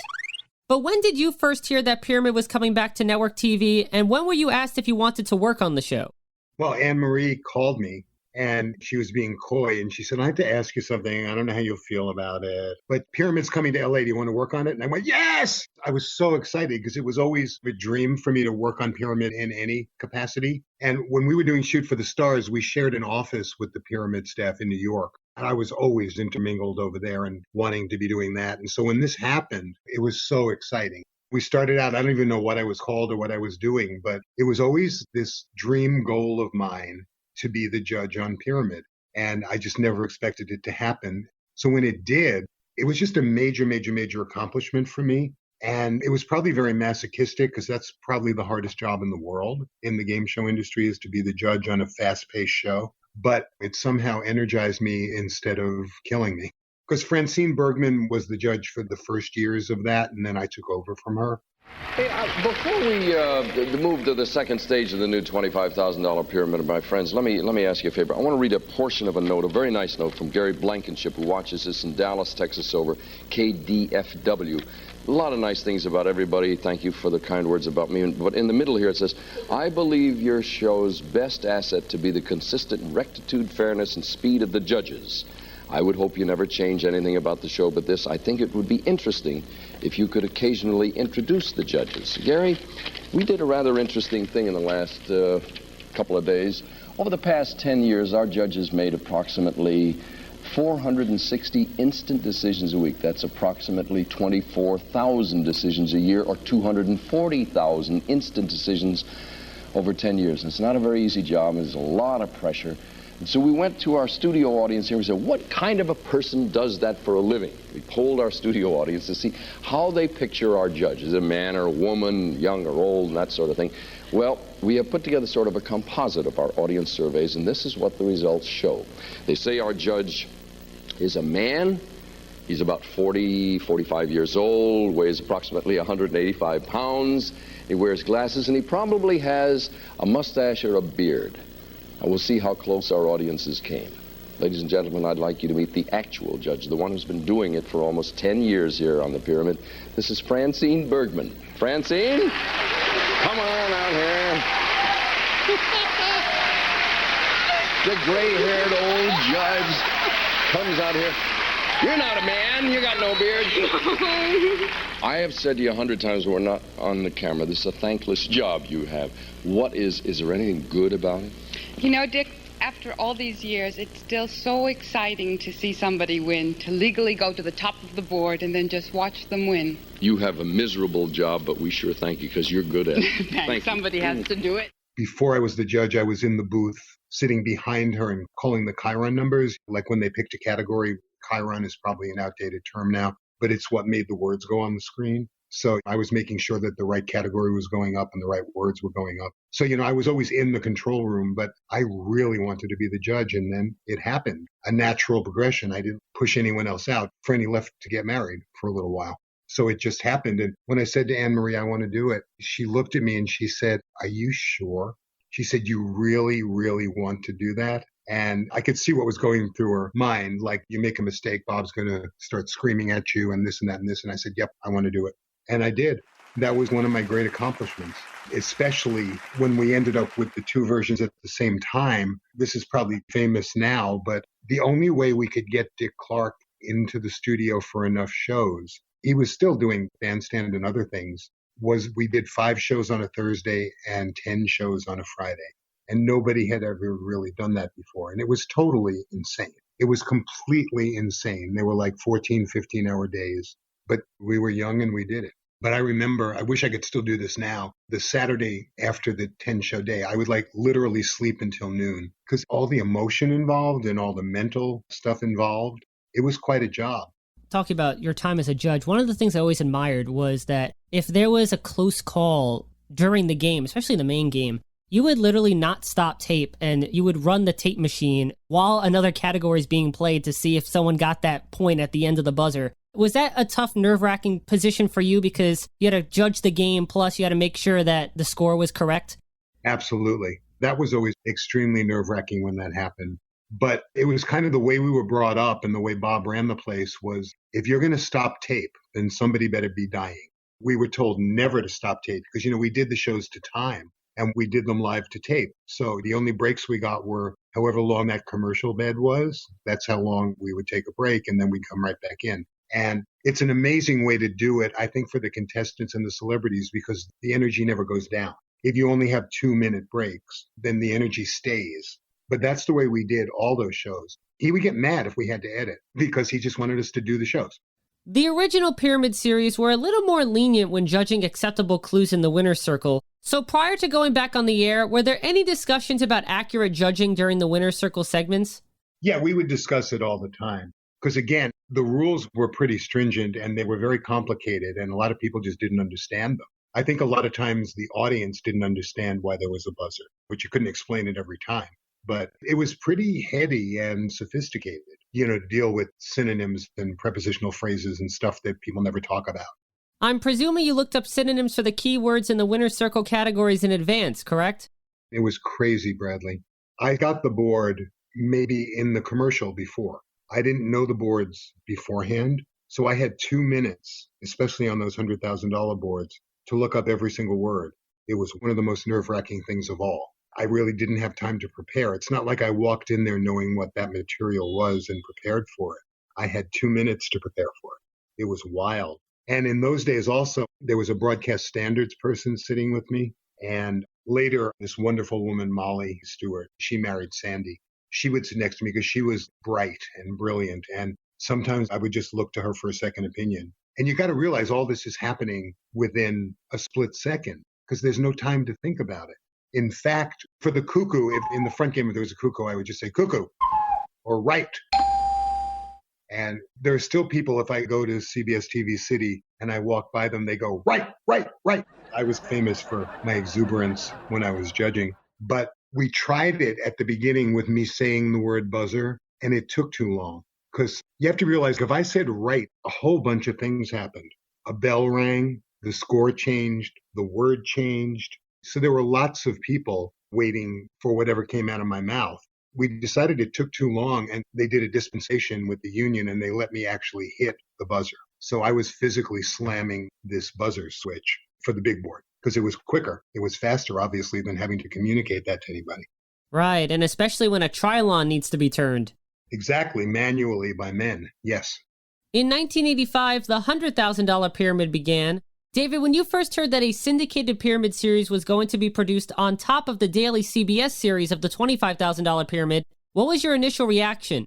But when did you first hear that Pyramid was coming back to network TV, and when were you asked if you wanted to work on the show? Well, Anne-Marie called me, and she was being coy, and she said, I have to ask you something. I don't know how you'll feel about it, but Pyramid's coming to LA. Do you want to work on it? And I went, yes! I was so excited because it was always a dream for me to work on Pyramid in any capacity. And when we were doing Shoot for the Stars, we shared an office with the Pyramid staff in New York. And I was always intermingled over there and wanting to be doing that. And so when this happened, it was so exciting. We started out, I don't even know what I was called or what I was doing, but it was always this dream goal of mine to be the judge on Pyramid. And I just never expected it to happen. So when it did, it was just a major, major, major accomplishment for me. And it was probably very masochistic because that's probably the hardest job in the world in the game show industry is to be the judge on a fast-paced show. But it somehow energized me instead of killing me. Because Francine Bergman was the judge for the first years of that, and then I took over from her. Hey, before we move to the second stage of the new $25,000 Pyramid, my friends, let me ask you a favor. I want to read a portion of a note, a very nice note from Gary Blankenship, who watches this in Dallas, Texas, over KDFW. A lot of nice things about everybody. Thank you for the kind words about me. But in the middle here it says, I believe your show's best asset to be the consistent rectitude, fairness, and speed of the judges. I would hope you never change anything about the show but this. I think it would be interesting if you could occasionally introduce the judges. Gary, we did a rather interesting thing in the last couple of days. Over the past 10 years, our judges made approximately 460 instant decisions a week. That's approximately 24,000 decisions a year, or 240,000 instant decisions over 10 years. And it's not a very easy job. There's a lot of pressure. And so we went to our studio audience here and we said, what kind of a person does that for a living? We polled our studio audience to see how they picture our judge. Is it a man or a woman, young or old, and that sort of thing. Well, we have put together sort of a composite of our audience surveys, and this is what the results show. They say our judge is a man. He's about 40, 45 years old, weighs approximately 185 pounds. He wears glasses, and he probably has a mustache or a beard. And we'll see how close our audiences came. Ladies and gentlemen, I'd like you to meet the actual judge, the one who's been doing it for almost 10 years here on the Pyramid. This is Francine Bergman. Francine, come on out here. The gray-haired old judge comes out here. You're not a man. You got no beard. I have said to you 100 times when we're not on the camera, this is a thankless job you have. Is there anything good about it? You know, Dick, after all these years, it's still so exciting to see somebody win, to legally go to the top of the board and then just watch them win. You have a miserable job, but we sure thank you because you're good at it. Thanks. Somebody has to do it. Before I was the judge, I was in the booth sitting behind her and calling the Chiron numbers. Like when they picked a category, Chiron is probably an outdated term now, but it's what made the words go on the screen. So I was making sure that the right category was going up and the right words were going up. So, I was always in the control room, but I really wanted to be the judge. And then it happened, a natural progression. I didn't push anyone else out. Franny left to get married for a little while. So it just happened. And when I said to Anne-Marie, I want to do it, she looked at me and she said, "Are you sure?" She said, "You really, really want to do that?" And I could see what was going through her mind. Like, you make a mistake, Bob's going to start screaming at you and this and that and this. And I said, "Yep, I want to do it." And I did. That was one of my great accomplishments, especially when we ended up with the two versions at the same time. This is probably famous now, but the only way we could get Dick Clarke into the studio for enough shows, he was still doing Bandstand and other things, was we did 5 shows on a Thursday and 10 shows on a Friday. And nobody had ever really done that before. And it was totally insane. It was completely insane. They were like 14, 15-hour days. But we were young and we did it. But I remember, I wish I could still do this now, the Saturday after the 10-show day, I would literally sleep until noon because all the emotion involved and all the mental stuff involved, it was quite a job. Talking about your time as a judge, one of the things I always admired was that if there was a close call during the game, especially the main game, you would literally not stop tape and you would run the tape machine while another category is being played to see if someone got that point at the end of the buzzer. Was that a tough, nerve-wracking position for you because you had to judge the game, plus you had to make sure that the score was correct? Absolutely. That was always extremely nerve-wracking when that happened. But it was kind of the way we were brought up and the way Bob ran the place was, if you're going to stop tape, then somebody better be dying. We were told never to stop tape because, we did the shows to time and we did them live to tape. So the only breaks we got were however long that commercial bed was. That's how long we would take a break and then we'd come right back in. And it's an amazing way to do it, I think, for the contestants and the celebrities because the energy never goes down. If you only have 2-minute breaks, then the energy stays. But that's the way we did all those shows. He would get mad if we had to edit because he just wanted us to do the shows. The original Pyramid series were a little more lenient when judging acceptable clues in the winner's circle. So prior to going back on the air, were there any discussions about accurate judging during the winner's circle segments? Yeah, we would discuss it all the time. Because again, the rules were pretty stringent and they were very complicated and a lot of people just didn't understand them. I think a lot of times the audience didn't understand why there was a buzzer, but you couldn't explain it every time. But it was pretty heady and sophisticated, to deal with synonyms and prepositional phrases and stuff that people never talk about. I'm presuming you looked up synonyms for the keywords in the winner's circle categories in advance, correct? It was crazy, Bradley. I got the board maybe in the commercial before. I didn't know the boards beforehand, so I had 2 minutes, especially on those $100,000 boards, to look up every single word. It was one of the most nerve-wracking things of all. I really didn't have time to prepare. It's not like I walked in there knowing what that material was and prepared for it. I had 2 minutes to prepare for it. It was wild. And in those days also, there was a broadcast standards person sitting with me. And later, this wonderful woman, Molly Stewart, she married Sandy. She would sit next to me because she was bright and brilliant. And sometimes I would just look to her for a second opinion. And you got to realize all this is happening within a split second because there's no time to think about it. In fact, for the cuckoo, if in the front game, if there was a cuckoo, I would just say cuckoo or right. And there are still people, if I go to CBS TV City and I walk by them, they go, right, right, right. I was famous for my exuberance when I was judging. But we tried it at the beginning with me saying the word buzzer, and it took too long. Because you have to realize if I said right, a whole bunch of things happened. A bell rang, the score changed, the word changed. So there were lots of people waiting for whatever came out of my mouth. We decided it took too long, and they did a dispensation with the union, and they let me actually hit the buzzer. So I was physically slamming this buzzer switch for the big board because it was quicker. It was faster, obviously, than having to communicate that to anybody. Right, and especially when a trilon needs to be turned. Exactly, manually by men, yes. In 1985, the $100,000 pyramid began. David, when you first heard that a syndicated pyramid series was going to be produced on top of the daily CBS series of the $25,000 pyramid, what was your initial reaction?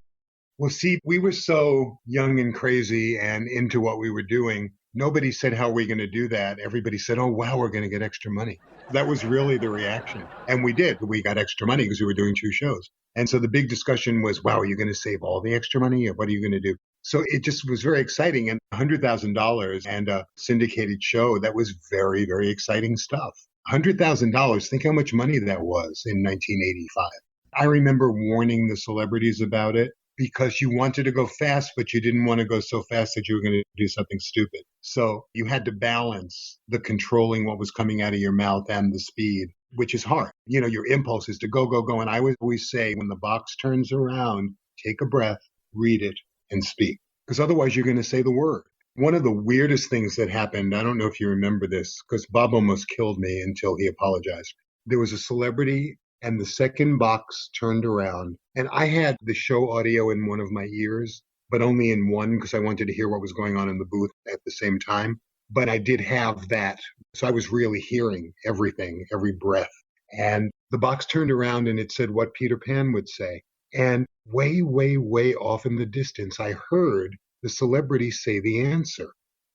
Well, see, we were so young and crazy and into what we were doing. Nobody said, how are we going to do that? Everybody said, oh, wow, we're going to get extra money. That was really the reaction. And we did. We got extra money because we were doing 2 shows. And so the big discussion was, wow, are you going to save all the extra money? Or what are you going to do? So it just was very exciting. And $100,000 and a syndicated show, that was very, very exciting stuff. $100,000, think how much money that was in 1985. I remember warning the celebrities about it because you wanted to go fast, but you didn't want to go so fast that you were going to do something stupid. So you had to balance the controlling what was coming out of your mouth and the speed, which is hard. You know, your impulse is to go, go, go. And I would always say, when the box turns around, take a breath, read it, and speak. Because otherwise you're going to say the word. One of the weirdest things that happened, I don't know if you remember this, because Bob almost killed me until he apologized. There was a celebrity and the second box turned around. And I had the show audio in one of my ears, but only in one because I wanted to hear what was going on in the booth at the same time. But I did have that. So I was really hearing everything, every breath. And the box turned around and it said what Peter Pan would say. And way, way, way off in the distance, I heard the celebrity say the answer.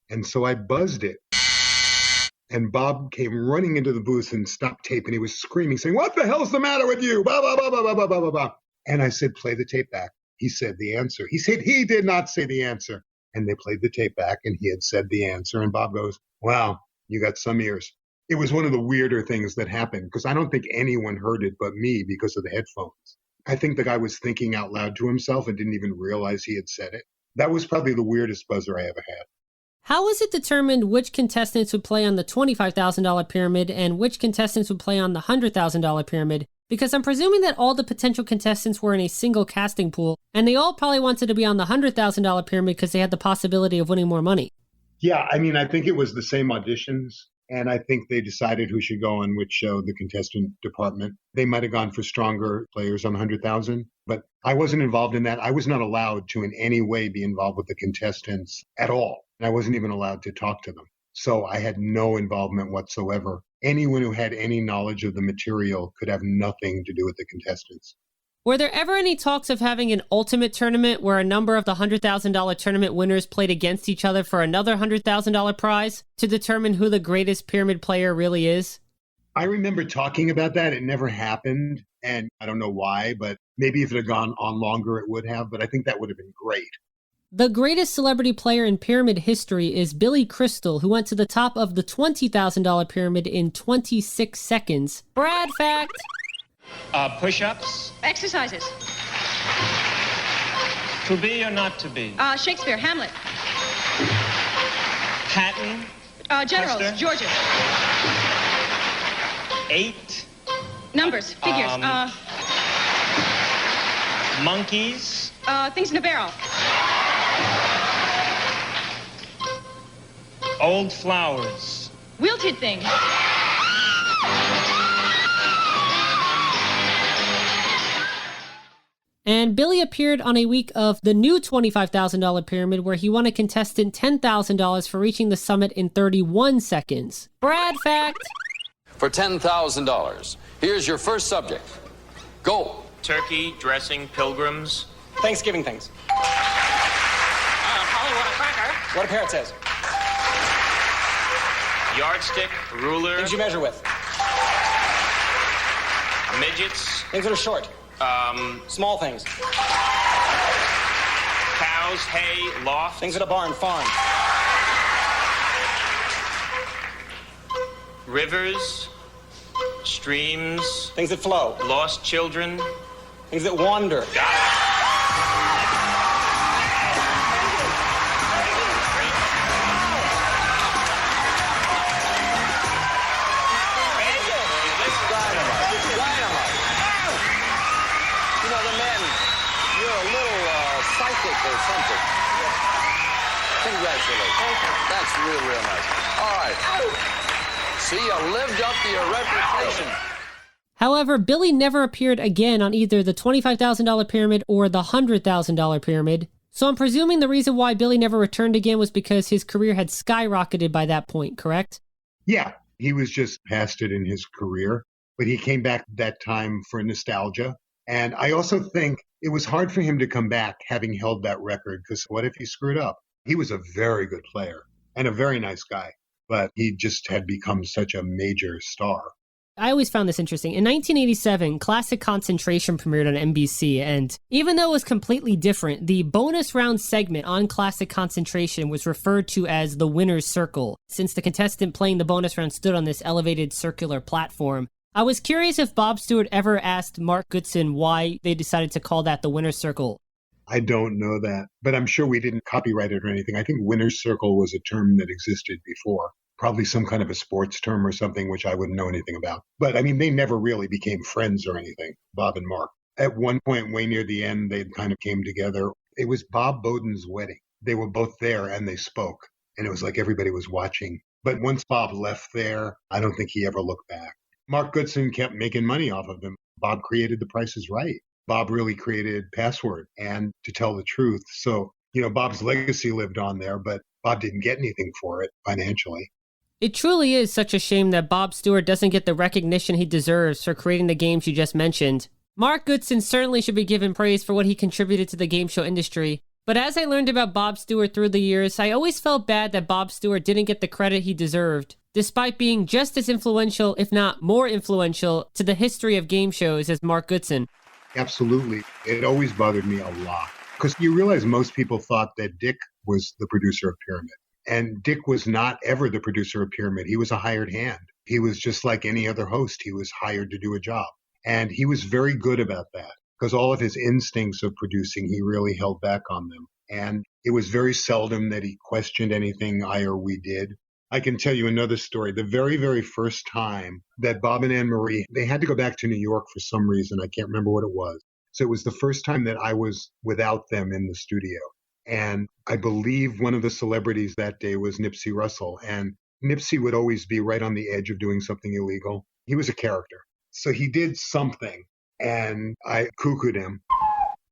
And so I buzzed it. And Bob came running into the booth and stopped tape. And he was screaming, saying, what the hell's the matter with you? Bah, bah, bah, bah, bah, bah, bah, bah, bah. And I said, play the tape back. He said the answer. He said he did not say the answer. And they played the tape back and he had said the answer. And Bob goes, wow, you got some ears. It was one of the weirder things that happened because I don't think anyone heard it but me because of the headphones. I think the guy was thinking out loud to himself and didn't even realize he had said it. That was probably the weirdest buzzer I ever had. How was it determined which contestants would play on the $25,000 pyramid and which contestants would play on the $100,000 pyramid? Because I'm presuming that all the potential contestants were in a single casting pool, and they all probably wanted to be on the $100,000 pyramid because they had the possibility of winning more money. Yeah, I mean, I think it was the same auditions, and I think they decided who should go on which show, the contestant department. They might have gone for stronger players on 100,000, but I wasn't involved in that. I was not allowed to in any way be involved with the contestants at all. And I wasn't even allowed to talk to them. So I had no involvement whatsoever. Anyone who had any knowledge of the material could have nothing to do with the contestants. Were there ever any talks of having an ultimate tournament where a number of the $100,000 tournament winners played against each other for another $100,000 prize to determine who the greatest pyramid player really is? I remember talking about that. It never happened. And I don't know why, but maybe if it had gone on longer, it would have. But I think that would have been great. The greatest celebrity player in pyramid history is Billy Crystal, who went to the top of the $20,000 pyramid in 26 seconds. Brad fact. Push-ups. Exercises. To be or not to be? Shakespeare, Hamlet. Patton. Generals, Custer. Georgia. 8. Numbers, figures. Monkeys. Things in a barrel. Old flowers. Wilted things. And Billy appeared on a week of the new $25,000 pyramid where he won a contestant $10,000 for reaching the summit in 31 seconds. Brad fact. For $10,000, here's your first subject. Go. Turkey, dressing, pilgrims. Thanksgiving things. Hollywood, a cracker. What a parrot says. Yardstick, ruler. Things you measure with. Midgets. Things that are short. Small things. Cows, hay, loft. Things at a barn, farm. Rivers, streams. Things that flow. Lost children. Things that wander. Or something. Congratulations. That's real nice. All right. See, you lived up to your reputation. However, Billy never appeared again on either the $25,000 pyramid or the $100,000 pyramid. So I'm presuming the reason why Billy never returned again was because his career had skyrocketed by that point, correct? Yeah, he was just past it in his career, but he came back that time for nostalgia. And I also think it was hard for him to come back having held that record, because what if he screwed up? He was a very good player and a very nice guy, but he just had become such a major star. I always found this interesting. In 1987, Classic Concentration premiered on NBC, and even though it was completely different, the bonus round segment on Classic Concentration was referred to as the winner's circle, since the contestant playing the bonus round stood on this elevated circular platform. I was curious if Bob Stewart ever asked Mark Goodson why they decided to call that the winner's circle. I don't know that, but I'm sure we didn't copyright it or anything. I think winner's circle was a term that existed before. Probably some kind of a sports term or something, which I wouldn't know anything about. But I mean, they never really became friends or anything, Bob and Mark. At one point, way near the end, they kind of came together. It was Bob Bowden's wedding. They were both there and they spoke. And it was like everybody was watching. But once Bob left there, I don't think he ever looked back. Mark Goodson kept making money off of him. Bob created The Price is Right. Bob really created Password and To Tell the Truth. So, Bob's legacy lived on there, but Bob didn't get anything for it financially. It truly is such a shame that Bob Stewart doesn't get the recognition he deserves for creating the games you just mentioned. Mark Goodson certainly should be given praise for what he contributed to the game show industry. But as I learned about Bob Stewart through the years, I always felt bad that Bob Stewart didn't get the credit he deserved, despite being just as influential, if not more influential, to the history of game shows as Mark Goodson. Absolutely. It always bothered me a lot. Because you realize most people thought that Dick was the producer of Pyramid. And Dick was not ever the producer of Pyramid. He was a hired hand. He was just like any other host. He was hired to do a job. And he was very good about that, because all of his instincts of producing, he really held back on them. And it was very seldom that he questioned anything I or we did. I can tell you another story. The very, very first time that Bob and Anne Marie, they had to go back to New York for some reason. I can't remember what it was. So it was the first time that I was without them in the studio. And I believe one of the celebrities that day was Nipsey Russell. And Nipsey would always be right on the edge of doing something illegal. He was a character. So he did something, and I cuckooed him.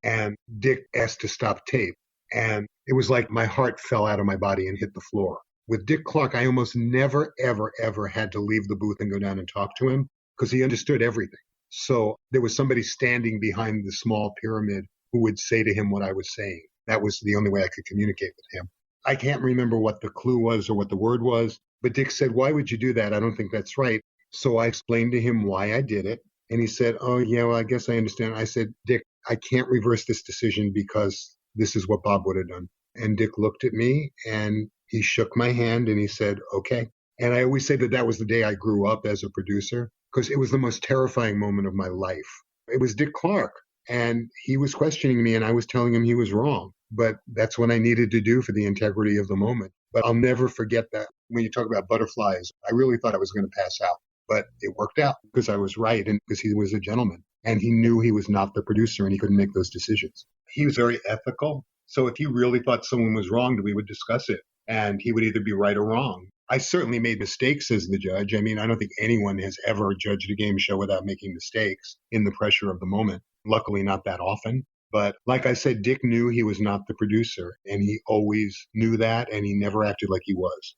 And Dick asked to stop tape. And it was like my heart fell out of my body and hit the floor. With Dick Clarke, I almost never, ever, ever had to leave the booth and go down and talk to him, because he understood everything. So there was somebody standing behind the small pyramid who would say to him what I was saying. That was the only way I could communicate with him. I can't remember what the clue was or what the word was, but Dick said, "Why would you do that? I don't think that's right." So I explained to him why I did it. And he said, "Oh, yeah, well, I guess I understand." I said, "Dick, I can't reverse this decision because this is what Bob would have done." And Dick looked at me and he shook my hand and he said, "Okay." And I always say that that was the day I grew up as a producer, because it was the most terrifying moment of my life. It was Dick Clarke. And he was questioning me and I was telling him he was wrong. But that's what I needed to do for the integrity of the moment. But I'll never forget that. When you talk about butterflies, I really thought I was going to pass out. But it worked out because I was right and because he was a gentleman. And he knew he was not the producer and he couldn't make those decisions. He was very ethical. So if he really thought someone was wrong, we would discuss it. And he would either be right or wrong. I certainly made mistakes as the judge. I mean, I don't think anyone has ever judged a game show without making mistakes in the pressure of the moment. Luckily, not that often. But like I said, Dick knew he was not the producer, and he always knew that, and he never acted like he was.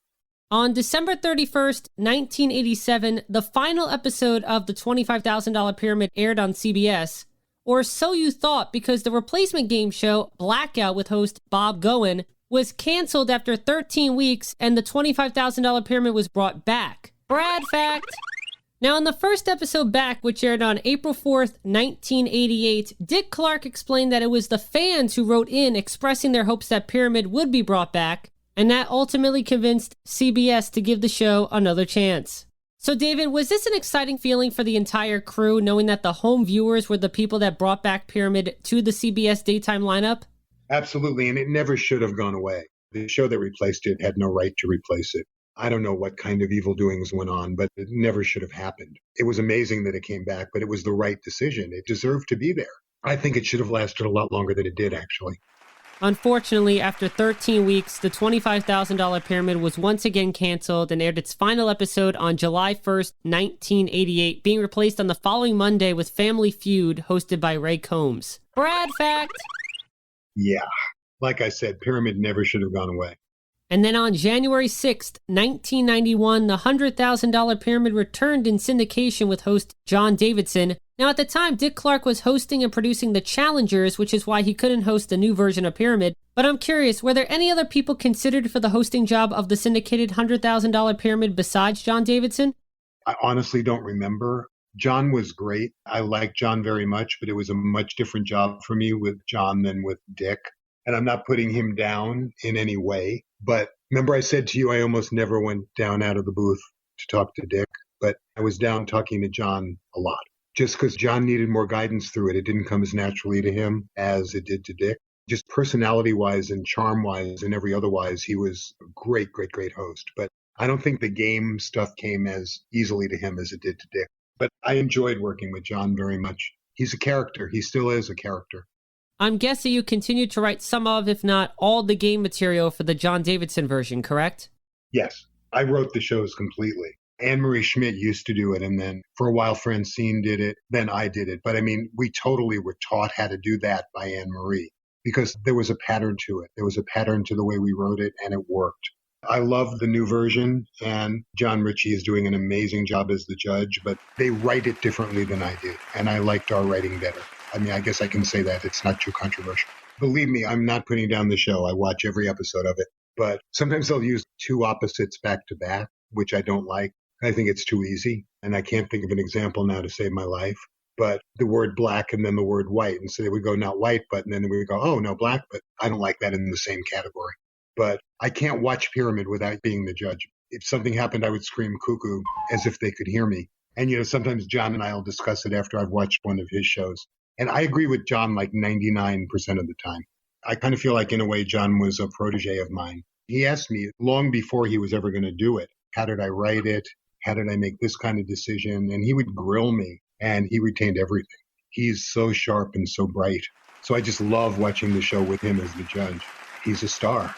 On December 31st, 1987, the final episode of the $25,000 Pyramid aired on CBS, or so you thought, because the replacement game show, Blackout with host Bob Goen, was canceled after 13 weeks, and the $25,000 Pyramid was brought back. Brad fact! Now, in the first episode back, which aired on April 4th, 1988, Dick Clarke explained that it was the fans who wrote in expressing their hopes that Pyramid would be brought back, and that ultimately convinced CBS to give the show another chance. So, David, was this an exciting feeling for the entire crew, knowing that the home viewers were the people that brought back Pyramid to the CBS daytime lineup? Absolutely, and it never should have gone away. The show that replaced it had no right to replace it. I don't know what kind of evil doings went on, but it never should have happened. It was amazing that it came back, but it was the right decision. It deserved to be there. I think it should have lasted a lot longer than it did, actually. Unfortunately, after 13 weeks, the $25,000 Pyramid was once again canceled and aired its final episode on July 1st, 1988, being replaced on the following Monday with Family Feud, hosted by Ray Combs. Brad fact! Yeah. Like I said, Pyramid never should have gone away. And then on January 6th, 1991, the $100,000 Pyramid returned in syndication with host John Davidson. Now, at the time, Dick Clarke was hosting and producing The Challengers, which is why he couldn't host the new version of Pyramid. But I'm curious, were there any other people considered for the hosting job of the syndicated $100,000 Pyramid besides John Davidson? I honestly don't remember. John was great. I liked John very much, but it was a much different job for me with John than with Dick. And I'm not putting him down in any way. But remember I said to you, I almost never went down out of the booth to talk to Dick, but I was down talking to John a lot. Just because John needed more guidance through it. It didn't come as naturally to him as it did to Dick. Just personality-wise and charm-wise and every other-wise, he was a great, great, great host. But I don't think the game stuff came as easily to him as it did to Dick. But I enjoyed working with John very much. He's a character. He still is a character. I'm guessing you continued to write some of, if not all, the game material for the John Davidson version, correct? Yes. I wrote the shows completely. Anne-Marie Schmidt used to do it, and then for a while Francine did it, then I did it. But I mean, we totally were taught how to do that by Anne-Marie because there was a pattern to it. There was a pattern to the way we wrote it, and it worked. I love the new version, and John Ritchie is doing an amazing job as the judge, but they write it differently than I do, and I liked our writing better. I mean, I guess I can say that. It's not too controversial. Believe me, I'm not putting down the show. I watch every episode of it, but sometimes they'll use two opposites back to back, which I don't like. I think it's too easy, and I can't think of an example now to save my life. But the word black and then the word white, and so they would go not white, but and then we would go, oh, no, black, but I don't like that in the same category. But I can't watch Pyramid without being the judge. If something happened, I would scream cuckoo as if they could hear me. And, you know, sometimes John and I will discuss it after I've watched one of his shows. And I agree with John like 99% of the time. I kind of feel like, in a way, John was a protege of mine. He asked me long before he was ever going to do it, how did I write it? How did I make this kind of decision? And he would grill me, and he retained everything. He's so sharp and so bright. So I just love watching the show with him as the judge. He's a star.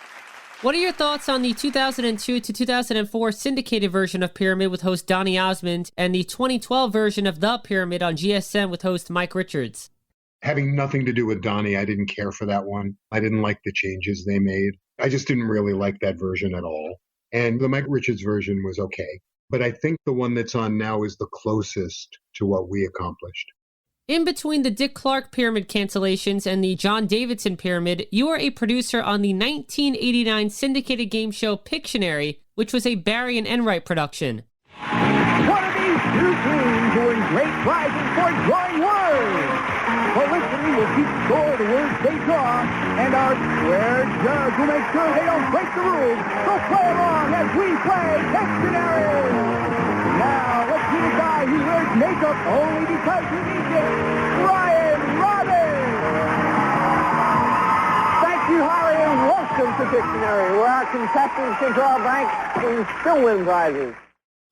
What are your thoughts on the 2002 to 2004 syndicated version of Pyramid with host Donny Osmond and the 2012 version of The Pyramid on GSM with host Mike Richards? Having nothing to do with Donny, I didn't care for that one. I didn't like the changes they made. I just didn't really like that version at all. And the Mike Richards version was okay. But I think the one that's on now is the closest to what we accomplished. In between the Dick Clarke Pyramid cancellations and the John Davidson Pyramid, you are a producer on the 1989 syndicated game show Pictionary, which was a Barry and Enright production. One of these two teams will win great prizes for drawing words. Felicity will keep score of the words they draw, and our square judge will make sure they don't break the rules. So play along as we play Pictionary. Now, let's meet a guy who wears makeup only because he needs it, Ryan Robbins! Thank you, Holly, and welcome to Pictionary, where our contestants can draw blanks and still win prizes.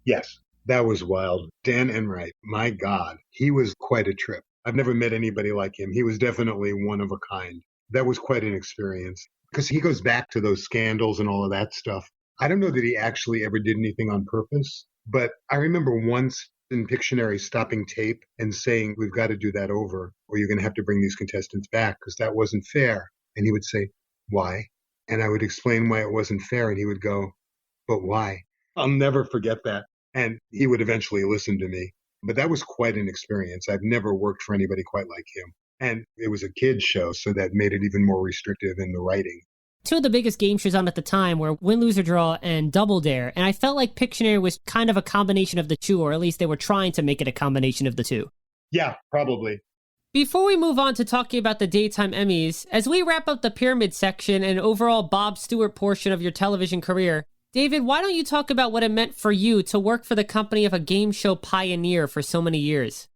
Yes, that was wild. Dan Enright, my God, he was quite a trip. I've never met anybody like him. He was definitely one of a kind. That was quite an experience, because he goes back to those scandals and all of that stuff. I don't know that he actually ever did anything on purpose. But I remember once in Pictionary stopping tape and saying, we've got to do that over, or you're going to have to bring these contestants back because that wasn't fair. And he would say, why? And I would explain why it wasn't fair. And he would go, but why? I'll never forget that. And he would eventually listen to me. But that was quite an experience. I've never worked for anybody quite like him. And it was a kid's show, so that made it even more restrictive in the writing. Two of the biggest game shows on at the time were Win, Lose, or Draw and Double Dare, and I felt like Pictionary was kind of a combination of the two, or at least they were trying to make it a combination of the two. Yeah, probably. Before we move on to talking about the Daytime Emmys, as we wrap up the Pyramid section and overall Bob Stewart portion of your television career, David, why don't you talk about what it meant for you to work for the company of a game show pioneer for so many years?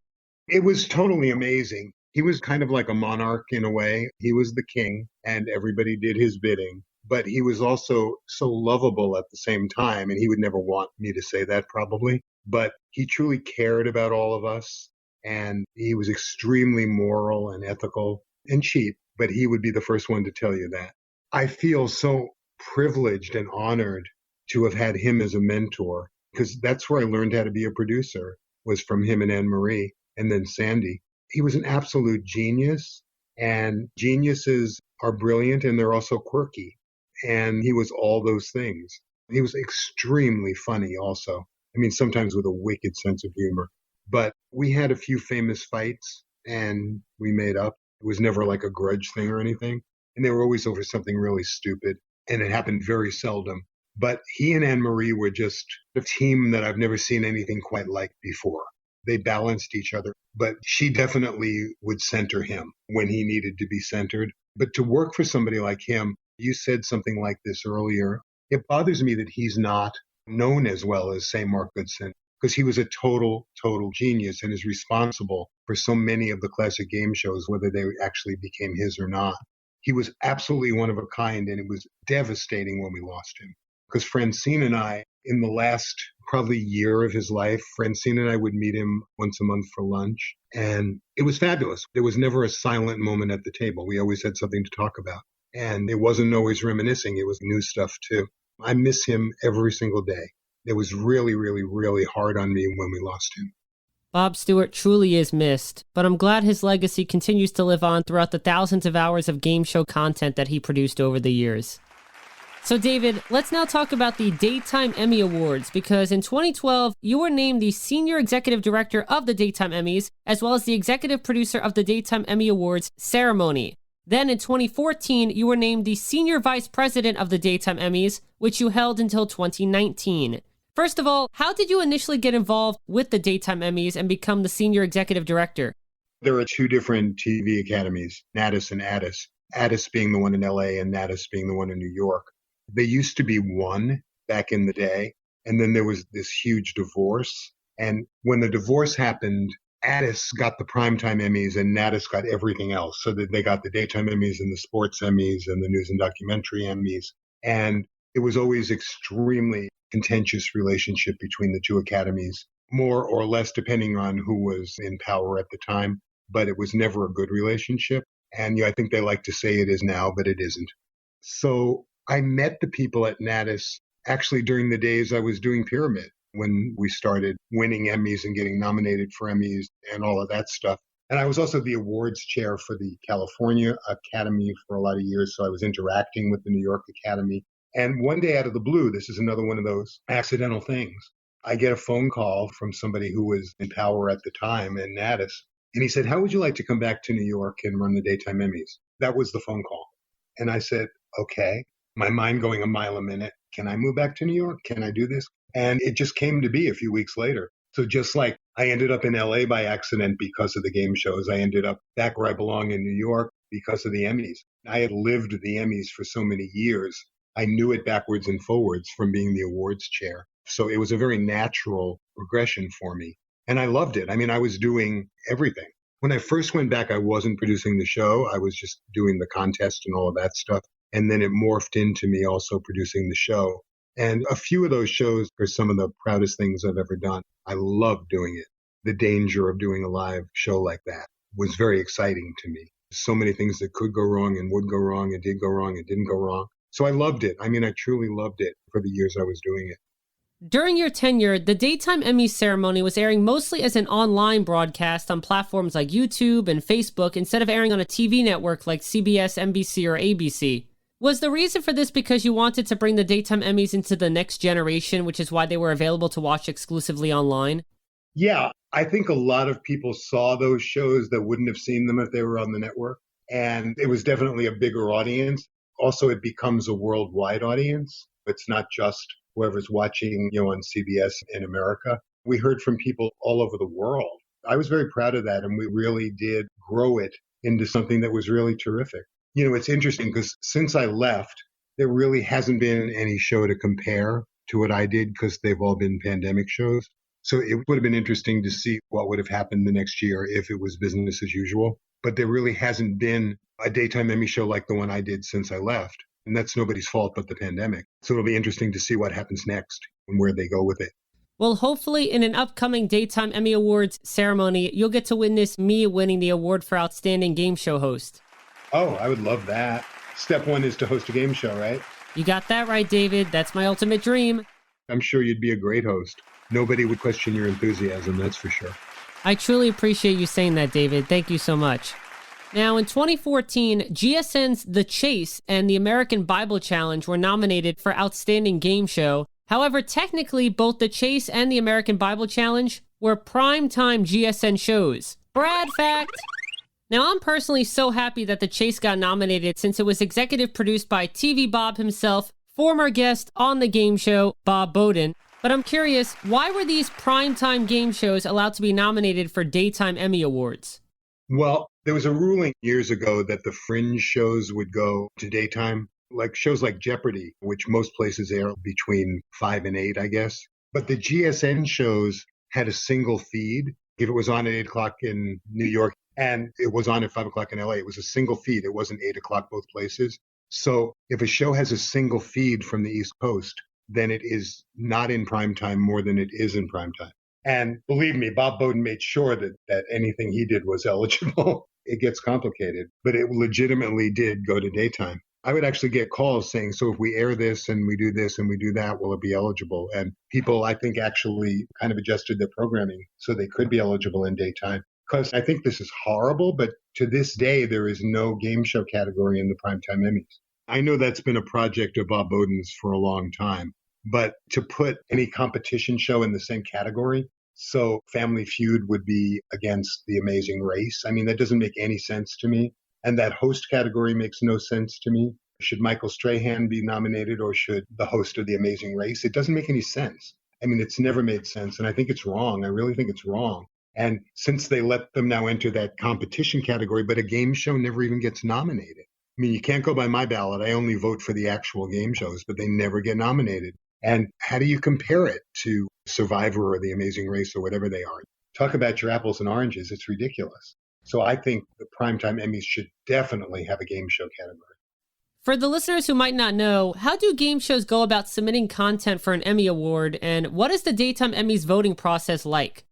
It was totally amazing. He was kind of like a monarch in a way. He was the king and everybody did his bidding, but he was also so lovable at the same time. And he would never want me to say that probably, but he truly cared about all of us. And he was extremely moral and ethical and cheap, but he would be the first one to tell you that. I feel so privileged and honored to have had him as a mentor, because that's where I learned how to be a producer, was from him and Anne-Marie, and then Sandy. He was an absolute genius, and geniuses are brilliant and they're also quirky. And he was all those things. He was extremely funny also. I mean, sometimes with a wicked sense of humor. But we had a few famous fights and we made up. It was never like a grudge thing or anything. And they were always over something really stupid. And it happened very seldom. But he and Anne-Marie were just a team that I've never seen anything quite like before. They balanced each other. But she definitely would center him when he needed to be centered. But to work for somebody like him, you said something like this earlier. It bothers me that he's not known as well as, say, Mark Goodson, because he was a total genius and is responsible for so many of the classic game shows, whether they actually became his or not. He was absolutely one of a kind, and it was devastating when we lost him. Because Francine and I, in the last probably year of his life, Francine and I would meet him once a month for lunch, and it was fabulous. There was never a silent moment at the table. We always had something to talk about. And it wasn't always reminiscing. It was new stuff, too. I miss him every single day. It was really, really, really hard on me when we lost him. Bob Stewart truly is missed, but I'm glad his legacy continues to live on throughout the thousands of hours of game show content that he produced over the years. So, David, let's now talk about the Daytime Emmy Awards, because in 2012, you were named the Senior Executive Director of the Daytime Emmys, as well as the Executive Producer of the Daytime Emmy Awards ceremony. Then in 2014, you were named the Senior Vice President of the Daytime Emmys, which you held until 2019. First of all, how did you initially get involved with the Daytime Emmys and become the Senior Executive Director? There are two different TV academies, Natus and Addis. Addis being the one in LA and Natus being the one in New York. They used to be one back in the day, and then there was this huge divorce. And when the divorce happened, Addis got the Primetime Emmys and Natus got everything else. So that they got the Daytime Emmys and the Sports Emmys and the News and Documentary Emmys. And it was always extremely contentious relationship between the two academies, more or less depending on who was in power at the time. But it was never a good relationship. And I think they like to say it is now, but it isn't. So I met the people at Natus actually during the days I was doing Pyramid, when we started winning Emmys and getting nominated for Emmys and all of that stuff. And I was also the awards chair for the California Academy for a lot of years, so I was interacting with the New York Academy. And one day out of the blue, this is another one of those accidental things, I get a phone call from somebody who was in power at the time in Natus. And he said, how would you like to come back to New York and run the Daytime Emmys? That was the phone call. And I said, okay. My mind going a mile a minute. Can I move back to New York? Can I do this? And it just came to be a few weeks later. So just like I ended up in LA by accident because of the game shows, I ended up back where I belong in New York because of the Emmys. I had lived the Emmys for so many years. I knew it backwards and forwards from being the awards chair. So it was a very natural progression for me. And I loved it. I mean, I was doing everything. When I first went back, I wasn't producing the show. I was just doing the contest and all of that stuff. And then it morphed into me also producing the show. And a few of those shows are some of the proudest things I've ever done. I love doing it. The danger of doing a live show like that was very exciting to me. So many things that could go wrong and would go wrong and did go wrong and didn't go wrong. So I loved it. I mean, I truly loved it for the years I was doing it. During your tenure, the Daytime Emmys ceremony was airing mostly as an online broadcast on platforms like YouTube and Facebook instead of airing on a TV network like CBS, NBC, or ABC. Was the reason for this because you wanted to bring the Daytime Emmys into the next generation, which is why they were available to watch exclusively online? Yeah, I think a lot of people saw those shows that wouldn't have seen them if they were on the network. And it was definitely a bigger audience. Also, it becomes a worldwide audience. It's not just whoever's watching, on CBS in America. We heard from people all over the world. I was very proud of that. And we really did grow it into something that was really terrific. It's interesting because since I left, there really hasn't been any show to compare to what I did because they've all been pandemic shows. So it would have been interesting to see what would have happened the next year if it was business as usual. But there really hasn't been a Daytime Emmy show like the one I did since I left. And that's nobody's fault but the pandemic. So it'll be interesting to see what happens next and where they go with it. Well, hopefully in an upcoming Daytime Emmy Awards ceremony, you'll get to witness me winning the award for Outstanding Game Show Host. Oh, I would love that. Step one is to host a game show, right? You got that right, David. That's my ultimate dream. I'm sure you'd be a great host. Nobody would question your enthusiasm, that's for sure. I truly appreciate you saying that, David. Thank you so much. Now, in 2014, GSN's The Chase and the American Bible Challenge were nominated for Outstanding Game Show. However, technically, both The Chase and the American Bible Challenge were primetime GSN shows. Brad fact! Now, I'm personally so happy that The Chase got nominated since it was executive produced by TV Bob himself, former guest on the game show, Bob Bowden. But I'm curious, why were these primetime game shows allowed to be nominated for Daytime Emmy Awards? Well, there was a ruling years ago that the fringe shows would go to daytime, like shows like Jeopardy, which most places air between 5 and 8, I guess. But the GSN shows had a single feed. If it was on at 8 o'clock in New York and it was on at 5 o'clock in LA, it was a single feed. It wasn't 8 o'clock both places. So if a show has a single feed from the East Coast, then it is not in primetime more than it is in primetime. And believe me, Bob Bowden made sure that anything he did was eligible. It gets complicated, but it legitimately did go to daytime. I would actually get calls saying, so if we air this and we do this and we do that, will it be eligible? And people, I think, actually kind of adjusted their programming so they could be eligible in daytime. Because I think this is horrible, but to this day, there is no game show category in the Primetime Emmys. I know that's been a project of Bob Bowden's for a long time, but to put any competition show in the same category, so Family Feud would be against The Amazing Race. I mean, that doesn't make any sense to me. And that host category makes no sense to me. Should Michael Strahan be nominated or should the host of The Amazing Race? It doesn't make any sense. I mean, it's never made sense. And I think it's wrong. I really think it's wrong. And since they let them now enter that competition category, but a game show never even gets nominated. I mean, you can't go by my ballot. I only vote for the actual game shows, but they never get nominated. And how do you compare it to Survivor or The Amazing Race or whatever they are? Talk about your apples and oranges. It's ridiculous. So I think the Primetime Emmys should definitely have a game show category. For the listeners who might not know, how do game shows go about submitting content for an Emmy Award, and what is the Daytime Emmys voting process like?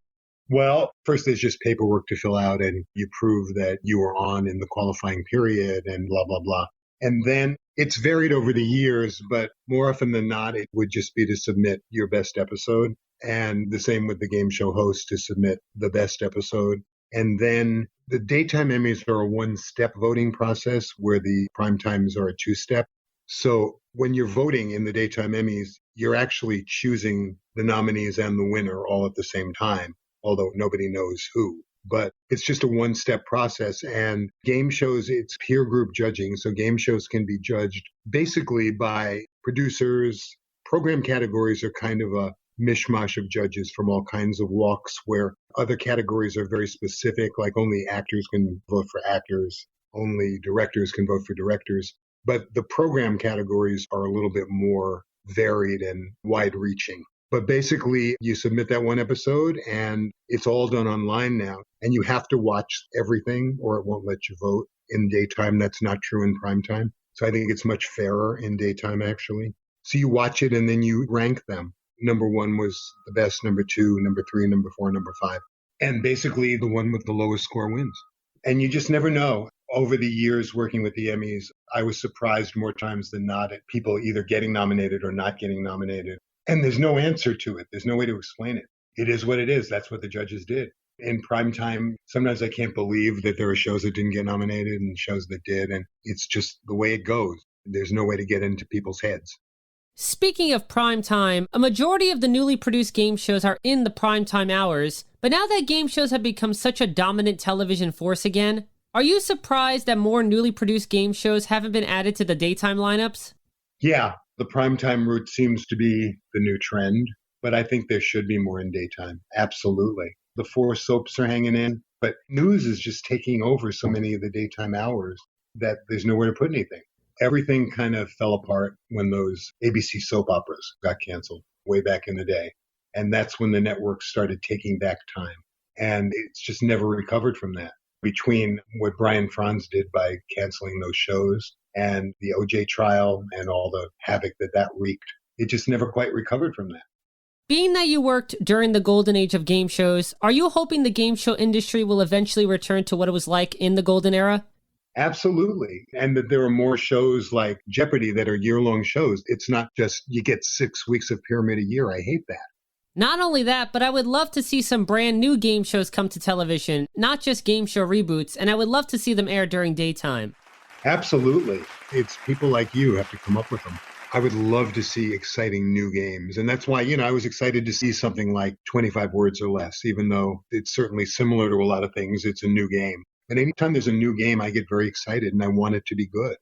Well, first there's just paperwork to fill out and you prove that you were on in the qualifying period and blah, blah, blah. And then it's varied over the years, but more often than not, it would just be to submit your best episode. And the same with the game show host to submit the best episode. And then the Daytime Emmys are a one-step voting process where the primetimes are a two-step. So when you're voting in the Daytime Emmys, you're actually choosing the nominees and the winner all at the same time, although nobody knows who. But it's just a one-step process. And game shows, it's peer group judging. So game shows can be judged basically by producers. Program categories are kind of a mishmash of judges from all kinds of walks, where other categories are very specific, like only actors can vote for actors, only directors can vote for directors. But the program categories are a little bit more varied and wide-reaching. But basically, you submit that one episode, and it's all done online now. And you have to watch everything, or it won't let you vote in daytime. That's not true in primetime. So I think it's much fairer in daytime, actually. So you watch it, and then you rank them. Number 1 was the best, number 2, number 3, number 4, number 5. And basically, the one with the lowest score wins. And you just never know. Over the years working with the Emmys, I was surprised more times than not at people either getting nominated or not getting nominated. And there's no answer to it. There's no way to explain it. It is what it is. That's what the judges did. In primetime, sometimes I can't believe that there are shows that didn't get nominated and shows that did. And it's just the way it goes. There's no way to get into people's heads. Speaking of primetime, a majority of the newly produced game shows are in the primetime hours. But now that game shows have become such a dominant television force again, are you surprised that more newly produced game shows haven't been added to the daytime lineups? Yeah, the primetime route seems to be the new trend, but I think there should be more in daytime. Absolutely. The 4 soaps are hanging in, but news is just taking over so many of the daytime hours that there's nowhere to put anything. Everything kind of fell apart when those ABC soap operas got canceled way back in the day. And that's when the networks started taking back time. And it's just never recovered from that. Between what Brian Franz did by canceling those shows and the OJ trial and all the havoc that wreaked, it just never quite recovered from that. Being that you worked during the golden age of game shows, are you hoping the game show industry will eventually return to what it was like in the golden era? Absolutely. And that there are more shows like Jeopardy that are year-long shows. It's not just you get 6 weeks of Pyramid a year. I hate that. Not only that, but I would love to see some brand new game shows come to television, not just game show reboots, and I would love to see them air during daytime. Absolutely. It's people like you have to come up with them. I would love to see exciting new games. And that's why, I was excited to see something like 25 Words or Less, even though it's certainly similar to a lot of things. It's a new game. But anytime there's a new game, I get very excited and I want it to be good.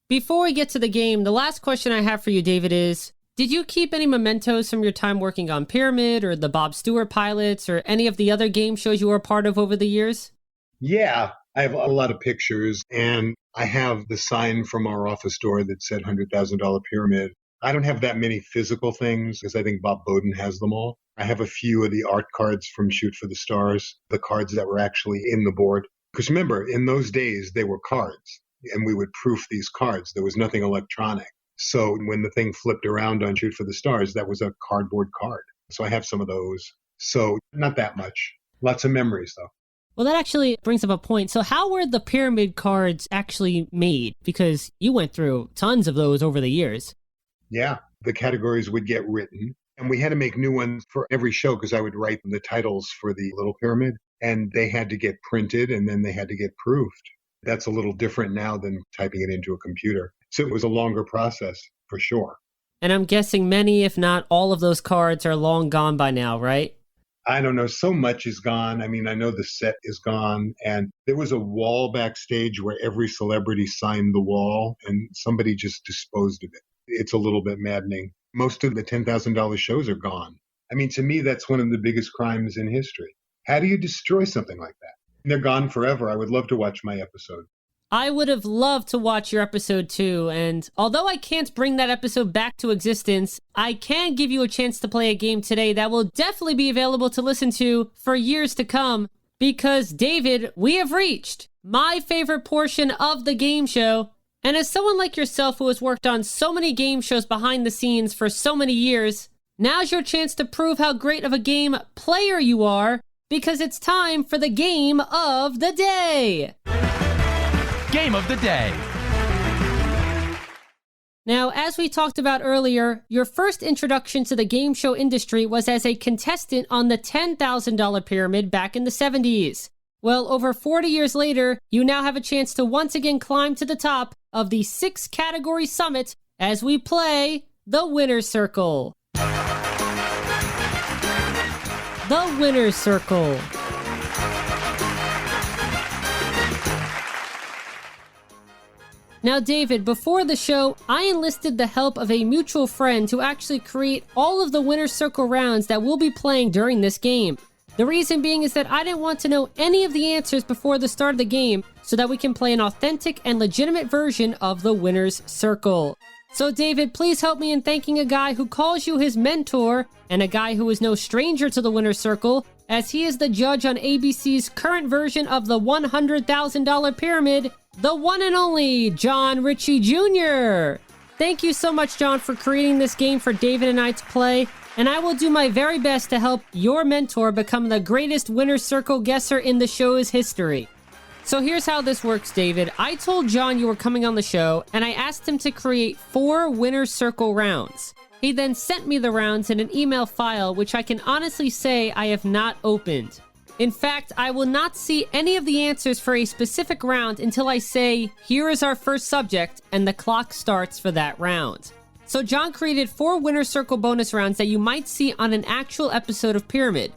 Before we get to the game, the last question I have for you, David, is, did you keep any mementos from your time working on Pyramid or the Bob Stewart pilots or any of the other game shows you were a part of over the years? Yeah, I have a lot of pictures, and I have the sign from our office door that said $100,000 Pyramid. I don't have that many physical things because I think Bob Bowden has them all. I have a few of the art cards from Shoot for the Stars, the cards that were actually in the board. Because remember, in those days, they were cards, and we would proof these cards. There was nothing electronic. So when the thing flipped around on Shoot for the Stars, that was a cardboard card. So I have some of those. So not that much. Lots of memories, though. Well, that actually brings up a point. So how were the Pyramid cards actually made? Because you went through tons of those over the years. Yeah, the categories would get written. And we had to make new ones for every show because I would write the titles for the Little Pyramid. And they had to get printed and then they had to get proofed. That's a little different now than typing it into a computer. So it was a longer process, for sure. And I'm guessing many, if not all of those cards are long gone by now, right? I don't know. So much is gone. I mean, I know the set is gone. And there was a wall backstage where every celebrity signed the wall and somebody just disposed of it. It's a little bit maddening. Most of the $10,000 shows are gone. I mean, to me, that's one of the biggest crimes in history. How do you destroy something like that? They're gone forever. I would love to watch my episode. I would have loved to watch your episode too, and although I can't bring that episode back to existence, I can give you a chance to play a game today that will definitely be available to listen to for years to come, because, David, we have reached my favorite portion of the game show, and as someone like yourself who has worked on so many game shows behind the scenes for so many years, now's your chance to prove how great of a game player you are, because it's time for the Game of the Day. Game of the Day. Now, as we talked about earlier, your first introduction to the game show industry was as a contestant on the $10,000 Pyramid back in the 70s. Well, over 40 years later, you now have a chance to once again climb to the top of the 6-category summit as we play the Winner's Circle. The Winner's Circle. Now, David, before the show, I enlisted the help of a mutual friend to actually create all of the Winner's Circle rounds that we'll be playing during this game. The reason being is that I didn't want to know any of the answers before the start of the game so that we can play an authentic and legitimate version of the Winner's Circle. So, David, please help me in thanking a guy who calls you his mentor and a guy who is no stranger to the Winner's Circle, as he is the judge on ABC's current version of the $100,000 Pyramid, the one and only John Ritchie Jr. Thank you so much, John, for creating this game for David and I to play, and I will do my very best to help your mentor become the greatest Winner's Circle guesser in the show's history. So here's how this works, David. I told John you were coming on the show, and I asked him to create 4 Winner's Circle rounds. He then sent me the rounds in an email file, which I can honestly say I have not opened. In fact, I will not see any of the answers for a specific round until I say, here is our first subject, and the clock starts for that round. So John created 4 Winner's Circle bonus rounds that you might see on an actual episode of Pyramid.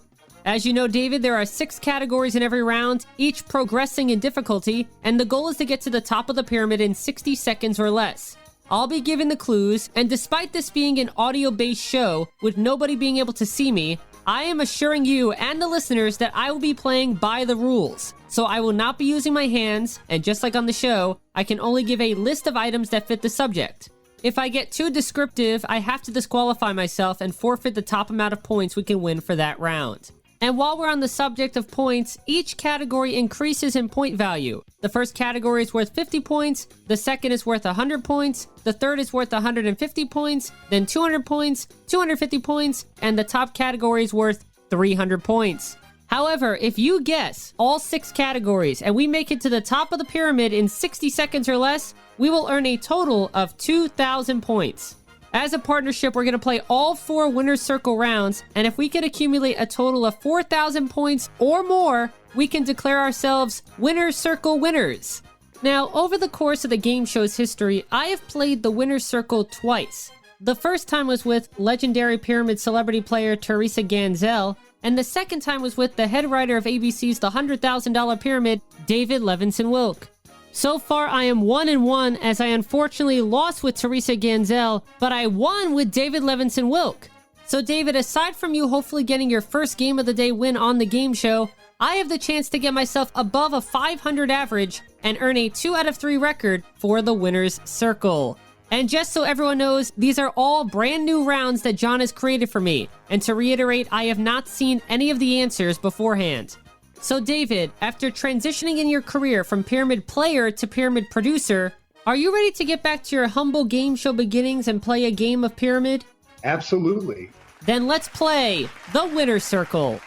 As you know, David, there are 6 categories in every round, each progressing in difficulty, and the goal is to get to the top of the pyramid in 60 seconds or less. I'll be giving the clues, and despite this being an audio-based show, with nobody being able to see me, I am assuring you and the listeners that I will be playing by the rules. So I will not be using my hands, and just like on the show, I can only give a list of items that fit the subject. If I get too descriptive, I have to disqualify myself and forfeit the top amount of points we can win for that round. And while we're on the subject of points, each category increases in point value. The first category is worth 50 points, the second is worth 100 points, the third is worth 150 points, then 200 points, 250 points, and the top category is worth 300 points. However, if you guess all 6 categories and we make it to the top of the pyramid in 60 seconds or less, we will earn a total of 2,000 points. As a partnership, we're going to play all 4 Winner's Circle rounds, and if we can accumulate a total of 4,000 points or more, we can declare ourselves Winner's Circle winners. Now, over the course of the game show's history, I have played the Winner's Circle twice. The first time was with legendary Pyramid celebrity player Teresa Ganzel, and the second time was with the head writer of ABC's The $100,000 Pyramid, David Levinson Wilk. So far, I am 1-1 as I unfortunately lost with Teresa Ganzel, but I won with David Levinson Wilk. So David, aside from you hopefully getting your first game of the day win on the game show, I have the chance to get myself above a 500 average and earn a 2 out of 3 record for the Winner's Circle. And just so everyone knows, these are all brand new rounds that John has created for me. And to reiterate, I have not seen any of the answers beforehand. So David, after transitioning in your career from Pyramid player to Pyramid producer, are you ready to get back to your humble game show beginnings and play a game of Pyramid? Absolutely. Then let's play the Winner's Circle.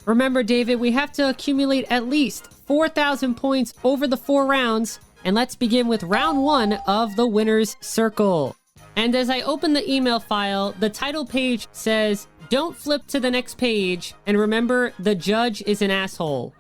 Remember, David, we have to accumulate at least 4,000 points over the 4 rounds, and let's begin with round 1 of the Winner's Circle. And as I open the email file, the title page says, "Don't flip to the next page, and remember, the judge is an asshole."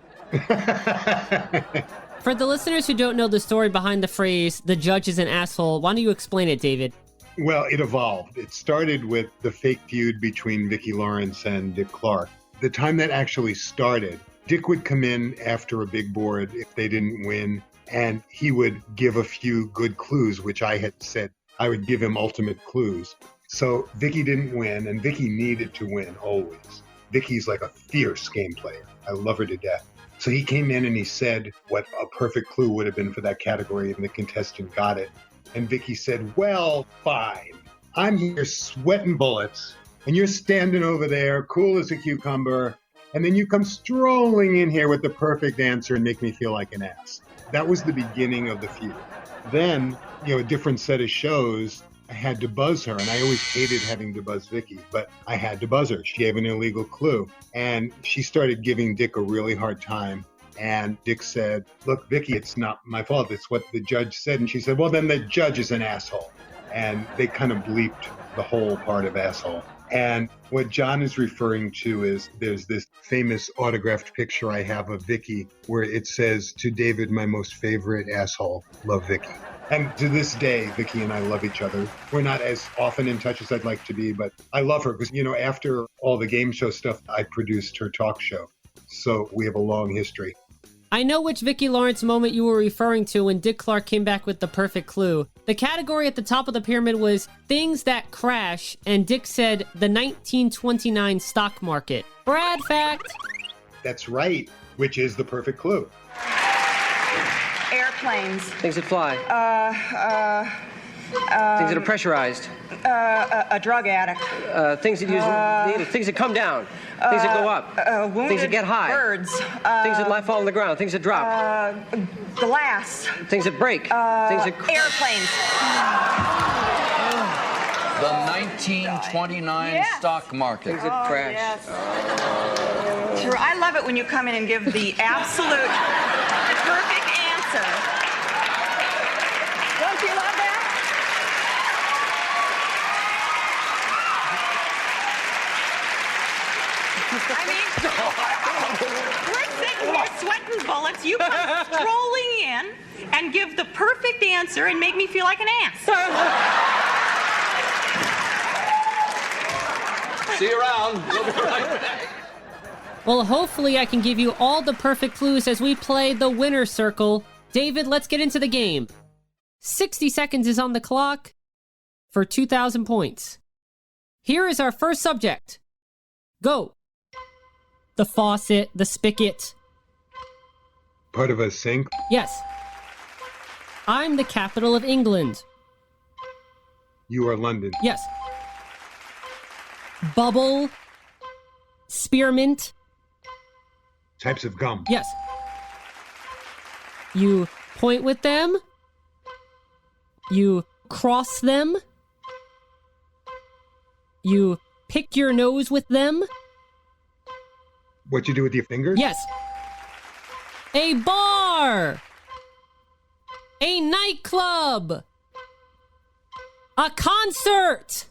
For the listeners who don't know the story behind the phrase, "the judge is an asshole," why don't you explain it, David? Well, it evolved. It started with the fake feud between Vicki Lawrence and Dick Clarke. The time that actually started, Dick would come in after a big board if they didn't win, and he would give a few good clues, which I had said I would give him ultimate clues. So Vicki didn't win, and Vicki needed to win always. Vicki's like a fierce game player. I love her to death. So he came in and he said what a perfect clue would have been for that category, and the contestant got it. And Vicki said, "Well, fine. I'm here sweating bullets, and you're standing over there, cool as a cucumber, and then you come strolling in here with the perfect answer and make me feel like an ass." That was the beginning of the feud. Then, a different set of shows, I had to buzz her, and I always hated having to buzz Vicki, but I had to buzz her. She gave an illegal clue, and she started giving Dick a really hard time. And Dick said, "Look, Vicki, it's not my fault. It's what the judge said." And she said, "Well, then the judge is an asshole." And they kind of bleeped the whole part of asshole. And what John is referring to is there's this famous autographed picture I have of Vicki where it says, "To David, my most favorite asshole, love Vicki." And to this day, Vicki and I love each other. We're not as often in touch as I'd like to be, but I love her because, after all the game show stuff, I produced her talk show. So we have a long history. I know which Vicki Lawrence moment you were referring to when Dick Clarke came back with the perfect clue. The category at the top of the pyramid was things that crash, and Dick said the 1929 stock market. Brad fact. That's right, which is the perfect clue. Airplanes. Things that fly. Things that are pressurized. A drug addict. Things that use needles. Things that come down. Things that go up. Wounded things that get high. Birds. Things that fall on the ground. Things that drop. Glass. Things that break. Things that airplanes. The 1929 stock market. Things that crash. Yes. Sure, I love it when you come in and give the absolute perfect answer. Don't you love that? I mean, we're sitting here sweating bullets. You come strolling in and give the perfect answer and make me feel like an ass. See you around. We'll be right back. Well, hopefully I can give you all the perfect clues as we play the Winner's Circle. David, let's get into the game. 60 seconds is on the clock for 2,000 points. Here is our first subject. Go. The faucet, the spigot. Part of a sink? Yes. I'm the capital of England. You are London. Yes. Bubble. Spearmint. Types of gum. Yes. You point with them. You cross them. You pick your nose with them. What you do with your fingers? Yes. A bar. A nightclub. A concert.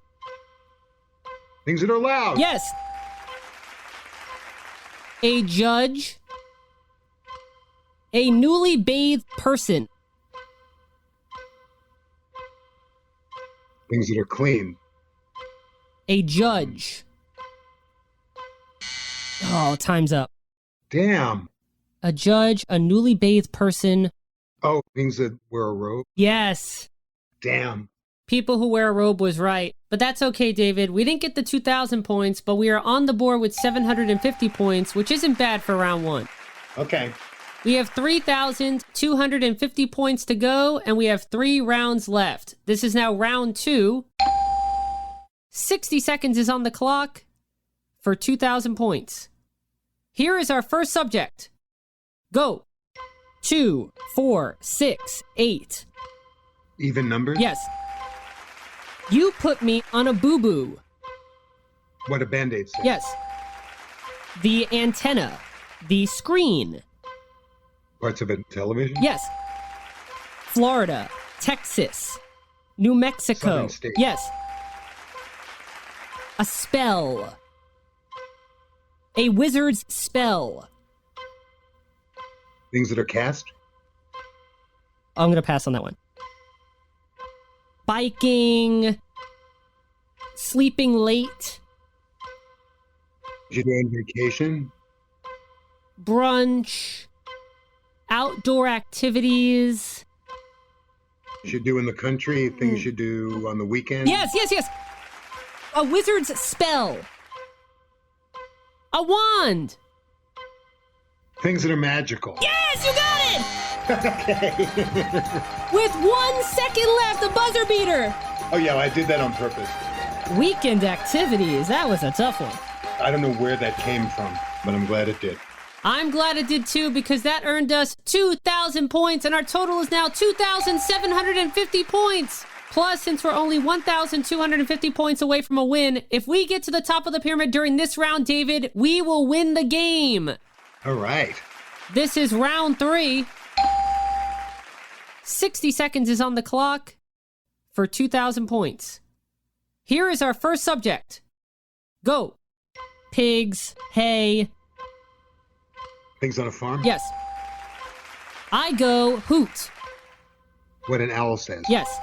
Things that are loud. Yes. A judge. A newly bathed person. Things that are clean. A judge. Oh, time's up. Damn. A judge, a newly bathed person. Oh, things that wear a robe? Yes. Damn. People who wear a robe was right. But that's okay, David. We didn't get the 2,000 points, but we are on the board with 750 points, which isn't bad for round one. Okay. We have 3,250 points to go, and we have 3 rounds left. This is now round 2. 60 seconds is on the clock for 2,000 points. Here is our first subject. Go. 2, 4, 6, 8. Even numbers? Yes. You put me on a boo-boo. What a Band-Aid say. Yes. The antenna. The screen. Parts of it television? Yes. Florida. Texas. New Mexico. Southern states. Yes. A spell. A wizard's spell. Things that are cast? I'm going to pass on that one. Biking. Sleeping late. You do on vacation? Brunch. Outdoor activities. You do in the country, things you do on the weekend? Yes. A wizard's spell. A wand. Things that are magical. Yes, you got it! Okay. With 1 second left, the buzzer beater. Oh, yeah, I did that on purpose. Weekend activities. That was a tough one. I don't know where that came from, but I'm glad it did. I'm glad it did too, because that earned us 2,000 points, and our total is now 2,750 points. Plus, since we're only 1,250 points away from a win, if we get to the top of the pyramid during this round, David, we will win the game. All right. This is round 3. 60 seconds is on the clock for 2,000 points. Here is our first subject. Go. Pigs, hay. Things on a farm? Yes. I go hoot. What an owl says. Yes.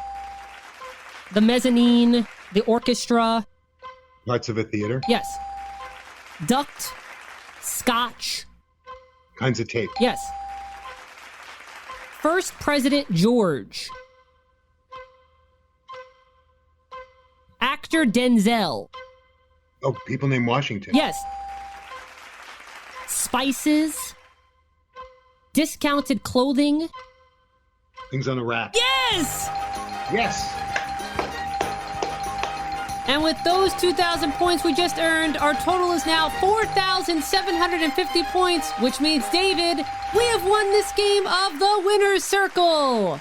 The mezzanine, the orchestra. Parts of a theater? Yes. Duct, scotch. Kinds of tape? Yes. First President George. Actor Denzel. Oh, people named Washington? Yes. Spices. Discounted clothing. Things on a rack? Yes! Yes! And with those 2,000 points we just earned, our total is now 4,750 points, which means, David, we have won this game of the Winner's Circle.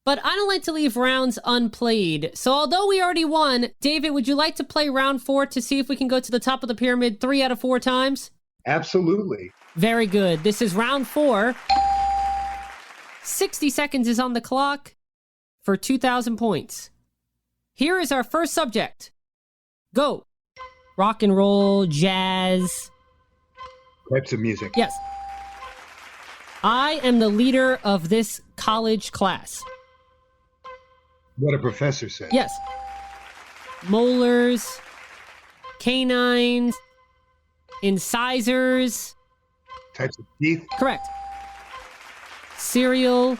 But I don't like to leave rounds unplayed. So although we already won, David, would you like to play round 4 to see if we can go to the top of the pyramid 3 out of 4 times? Absolutely. Very good. This is round 4. 60 seconds is on the clock for 2,000 points. Here is our first subject. Go. Rock and roll, jazz. Types of music. Yes. I am the leader of this college class. What a professor said. Yes. Molars, canines, incisors. Types of teeth. Correct. Cereal,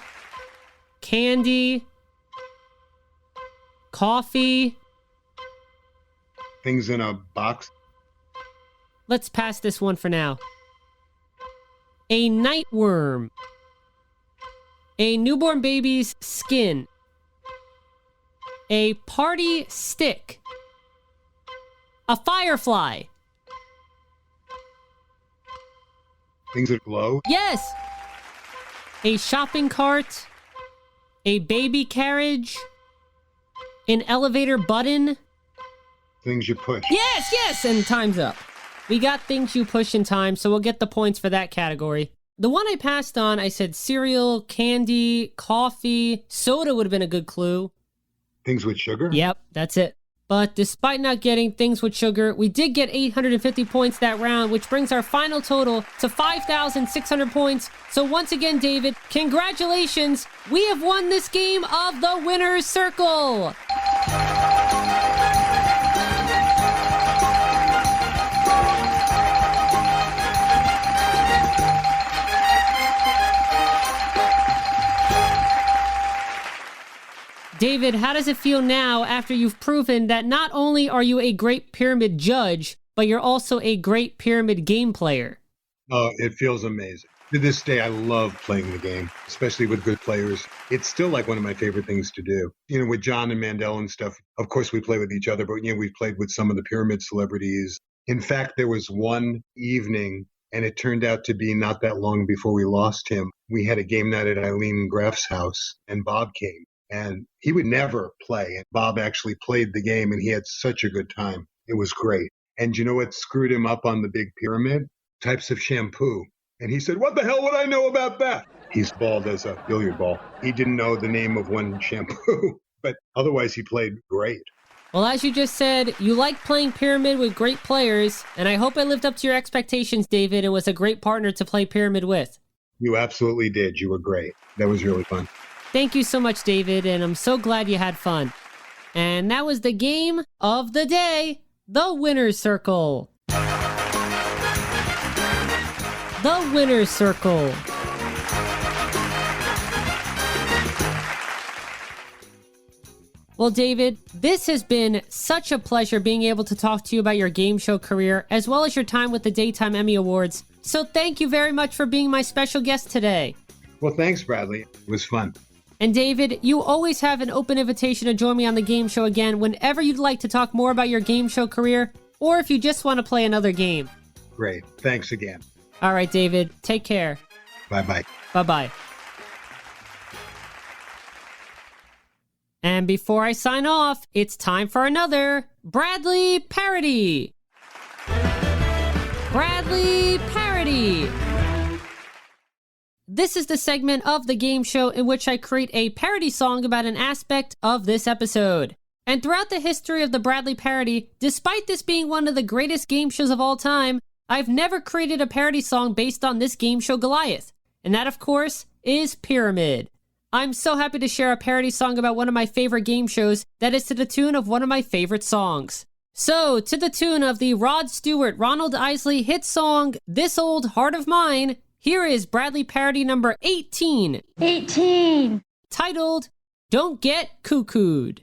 candy, coffee. Things in a box. Let's pass this one for now. A nightworm. A newborn baby's skin. A party stick. A firefly. Things that glow? Yes! A shopping cart, a baby carriage, an elevator button. Things you push. Yes, and time's up. We got things you push in time, so we'll get the points for that category. The one I passed on, I said cereal, candy, coffee, soda would have been a good clue. Things with sugar? Yep, that's it. But despite not getting things with sugar, we did get 850 points that round, which brings our final total to 5,600 points. So once again, David, congratulations. We have won this game of the Winner's Circle. David, how does it feel now after you've proven that not only are you a great pyramid judge, but you're also a great pyramid game player? Oh, it feels amazing. To this day, I love playing the game, especially with good players. It's still like one of my favorite things to do. You know, with John and Mandel and stuff, of course we play with each other, but you know, we've played with some of the pyramid celebrities. In fact, there was one evening, and it turned out to be not that long before we lost him. We had a game night at Eileen Graff's house, and Bob came. And he would never play. And Bob actually played the game, and he had such a good time. It was great. And you know what screwed him up on the big pyramid? Types of shampoo. And he said, "What the hell would I know about that?" He's bald as a billiard ball. He didn't know the name of one shampoo. But otherwise, he played great. Well, as you just said, you like playing pyramid with great players. And I hope I lived up to your expectations, David, and was a great partner to play pyramid with. You absolutely did. You were great. That was really fun. Thank you so much, David, and I'm so glad you had fun. And that was the game of the day, the Winner's Circle. The Winner's Circle. Well, David, this has been such a pleasure being able to talk to you about your game show career, as well as your time with the Daytime Emmy Awards. So thank you very much for being my special guest today. Well, thanks, Bradley. It was fun. And David, you always have an open invitation to join me on the game show again whenever you'd like to talk more about your game show career, or if you just want to play another game. Great. Thanks again. All right, David. Take care. Bye-bye. Bye-bye. And before I sign off, it's time for another Bradley Parody. Bradley Parody. This is the segment of the game show in which I create a parody song about an aspect of this episode. And throughout the history of the Bradley Parody, despite this being one of the greatest game shows of all time, I've never created a parody song based on this game show Goliath. And that, of course, is Pyramid. I'm so happy to share a parody song about one of my favorite game shows that is to the tune of one of my favorite songs. So, to the tune of the Rod Stewart, Ronald Isley hit song, This Old Heart of Mine, here is Bradley Parody number 18. 18. Titled, Don't Get Cuckooed.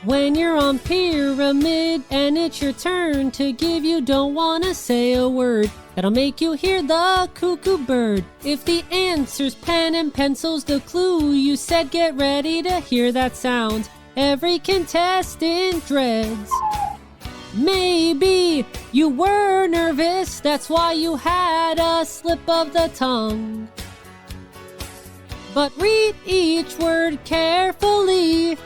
When you're on Pyramid and it's your turn to give, you don't wanna say a word that'll make you hear the cuckoo bird. If the answer's pen and pencil's the clue, you said get ready to hear that sound every contestant dreads. Maybe you were nervous, that's why you had a slip of the tongue. But read each word carefully,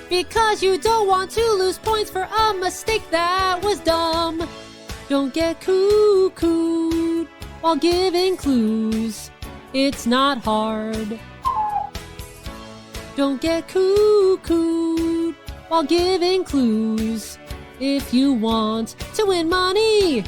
because you don't want to lose points for a mistake that was dumb. Don't get cuckooed while giving clues. It's not hard. Don't get cuckooed while giving clues if you want to win money.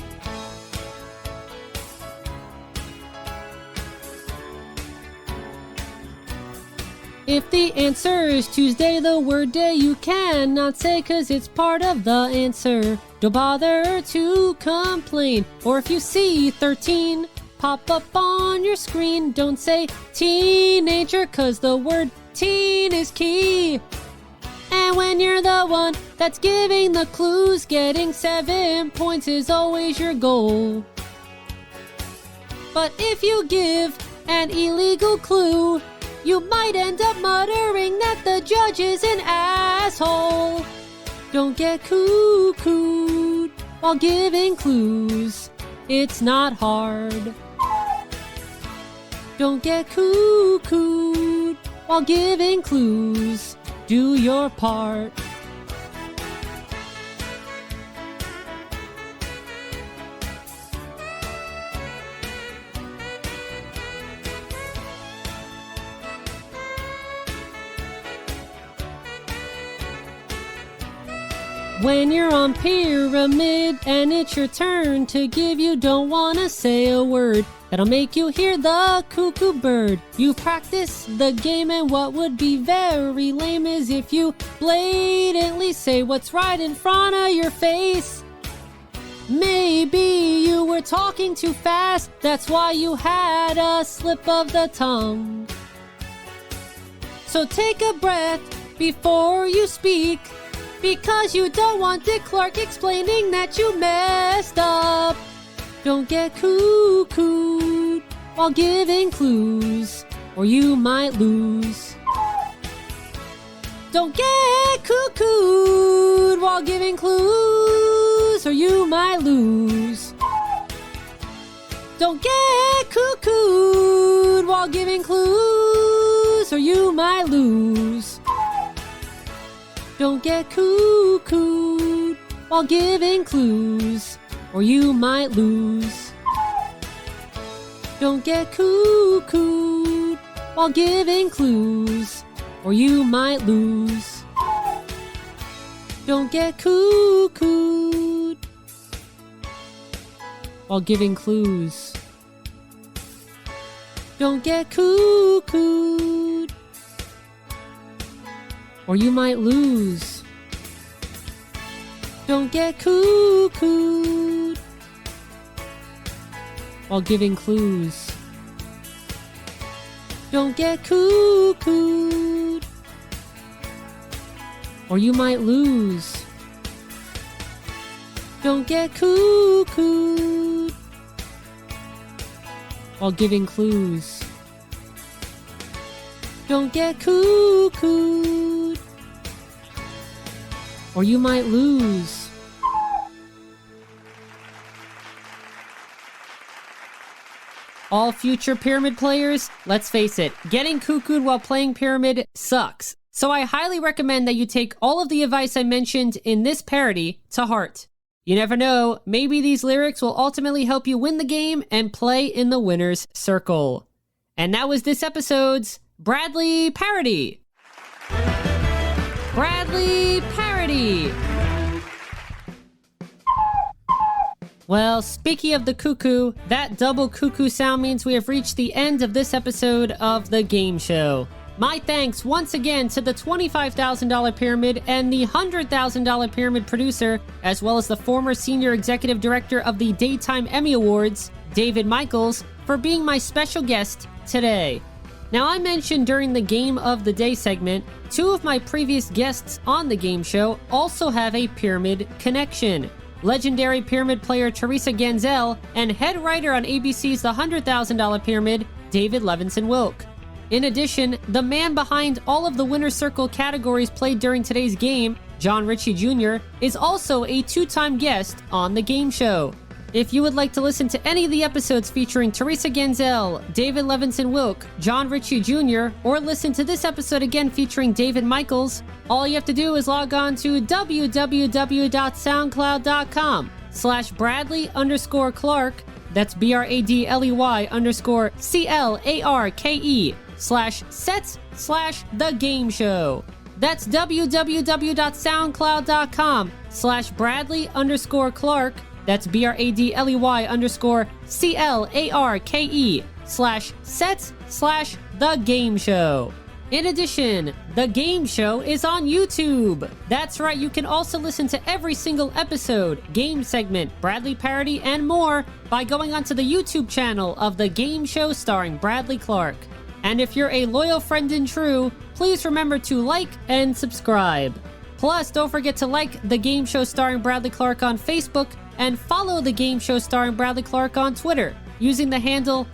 If the answer is Tuesday, the word day you cannot say, 'cause it's part of the answer. Don't bother to complain. Or if you see 13 pop up on your screen, don't say teenager, 'cause the word teen is key. And when you're the one that's giving the clues, getting 7 points is always your goal. But if you give an illegal clue, you might end up muttering that the judge is an asshole. Don't get cuckooed while giving clues. It's not hard. Don't get cuckooed while giving clues. Do your part. When you're on Pyramid and it's your turn to give, you don't wanna say a word that'll make you hear the cuckoo bird. You've practiced the game, and what would be very lame is if you blatantly say what's right in front of your face. Maybe you were talking too fast, that's why you had a slip of the tongue. So take a breath before you speak, because you don't want Dick Clark explaining that you messed up. Don't get cuckooed while giving clues, or you might lose. Don't get cuckooed while giving clues, or you might lose. Don't get cuckooed while giving clues, or you might lose. Don't get cuckooed while giving clues, or you might lose. Don't get cuckooed while giving clues, or you might lose. Don't get cuckooed while giving clues. Don't get cuckooed, or you might lose. Don't get cuckooed while giving clues. Don't get cuckooed, or you might lose. Don't get cuckooed while giving clues. Don't get cuckooed, or you might lose. All future Pyramid players, let's face it, getting cuckooed while playing Pyramid sucks. So I highly recommend that you take all of the advice I mentioned in this parody to heart. You never know, maybe these lyrics will ultimately help you win the game and play in the winner's circle. And that was this episode's Bradley Parody. Bradley Parody. Well, speaking of the cuckoo, that double cuckoo sound means we have reached the end of this episode of the game show. My thanks once again to the $25,000 Pyramid and the $100,000 Pyramid producer, as well as the former senior executive director of the Daytime Emmy Awards, David Michaels, for being my special guest today. Now, I mentioned during the Game of the Day segment, two of my previous guests on the game show also have a Pyramid connection. Legendary Pyramid player Teresa Ganzel and head writer on ABC's The $100,000 Pyramid, David Levinson-Wilk. In addition, the man behind all of the Winner's Circle categories played during today's game, John Ritchie Jr., is also a two-time guest on the game show. If you would like to listen to any of the episodes featuring Teresa Ganzel, David Levinson-Wilk, John Ritchie Jr., or listen to this episode again featuring David Michaels, all you have to do is log on to www.soundcloud.com/Bradley_Clarke, that's BRADLEY_CLARKE/sets/the game show. That's www.soundcloud.com/Bradley_Clarke, that's BRADLEY_CLARKE/sets/the game show. In addition, the game show is on YouTube. That's right, you can also listen to every single episode, game segment, Bradley Parody, and more by going onto the YouTube channel of the game show starring Bradley Clarke. And if you're a loyal friend and true, please remember to like and subscribe. Plus, don't forget to like the game show starring Bradley Clarke on Facebook and follow the game show starring Bradley Clarke on Twitter. using the handle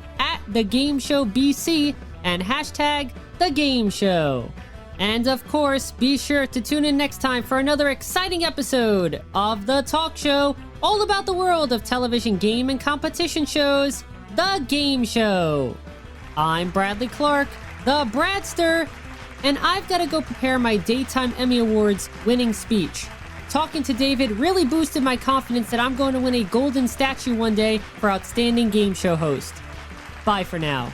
@TheGameShowBC and hashtag #TheGameShow. And of course, be sure to tune in next time for another exciting episode of The Talk Show, all about the world of television game and competition shows, The Game Show. I'm Bradley Clarke, the Bradster, and I've got to go prepare my Daytime Emmy Awards winning speech. Talking to David really boosted my confidence that I'm going to win a golden statue one day for Outstanding Game Show Host. Bye for now.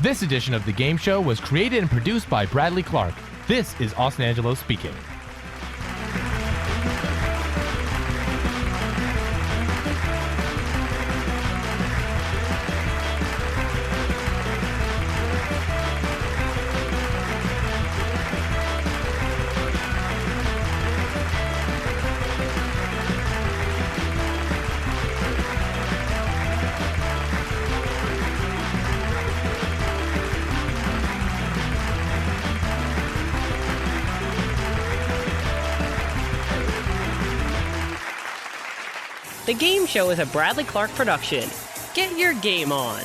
This edition of The Game Show was created and produced by Bradley Clarke. This is Austin Angelo speaking. The Game Show is a Bradley Clarke production. Get your game on.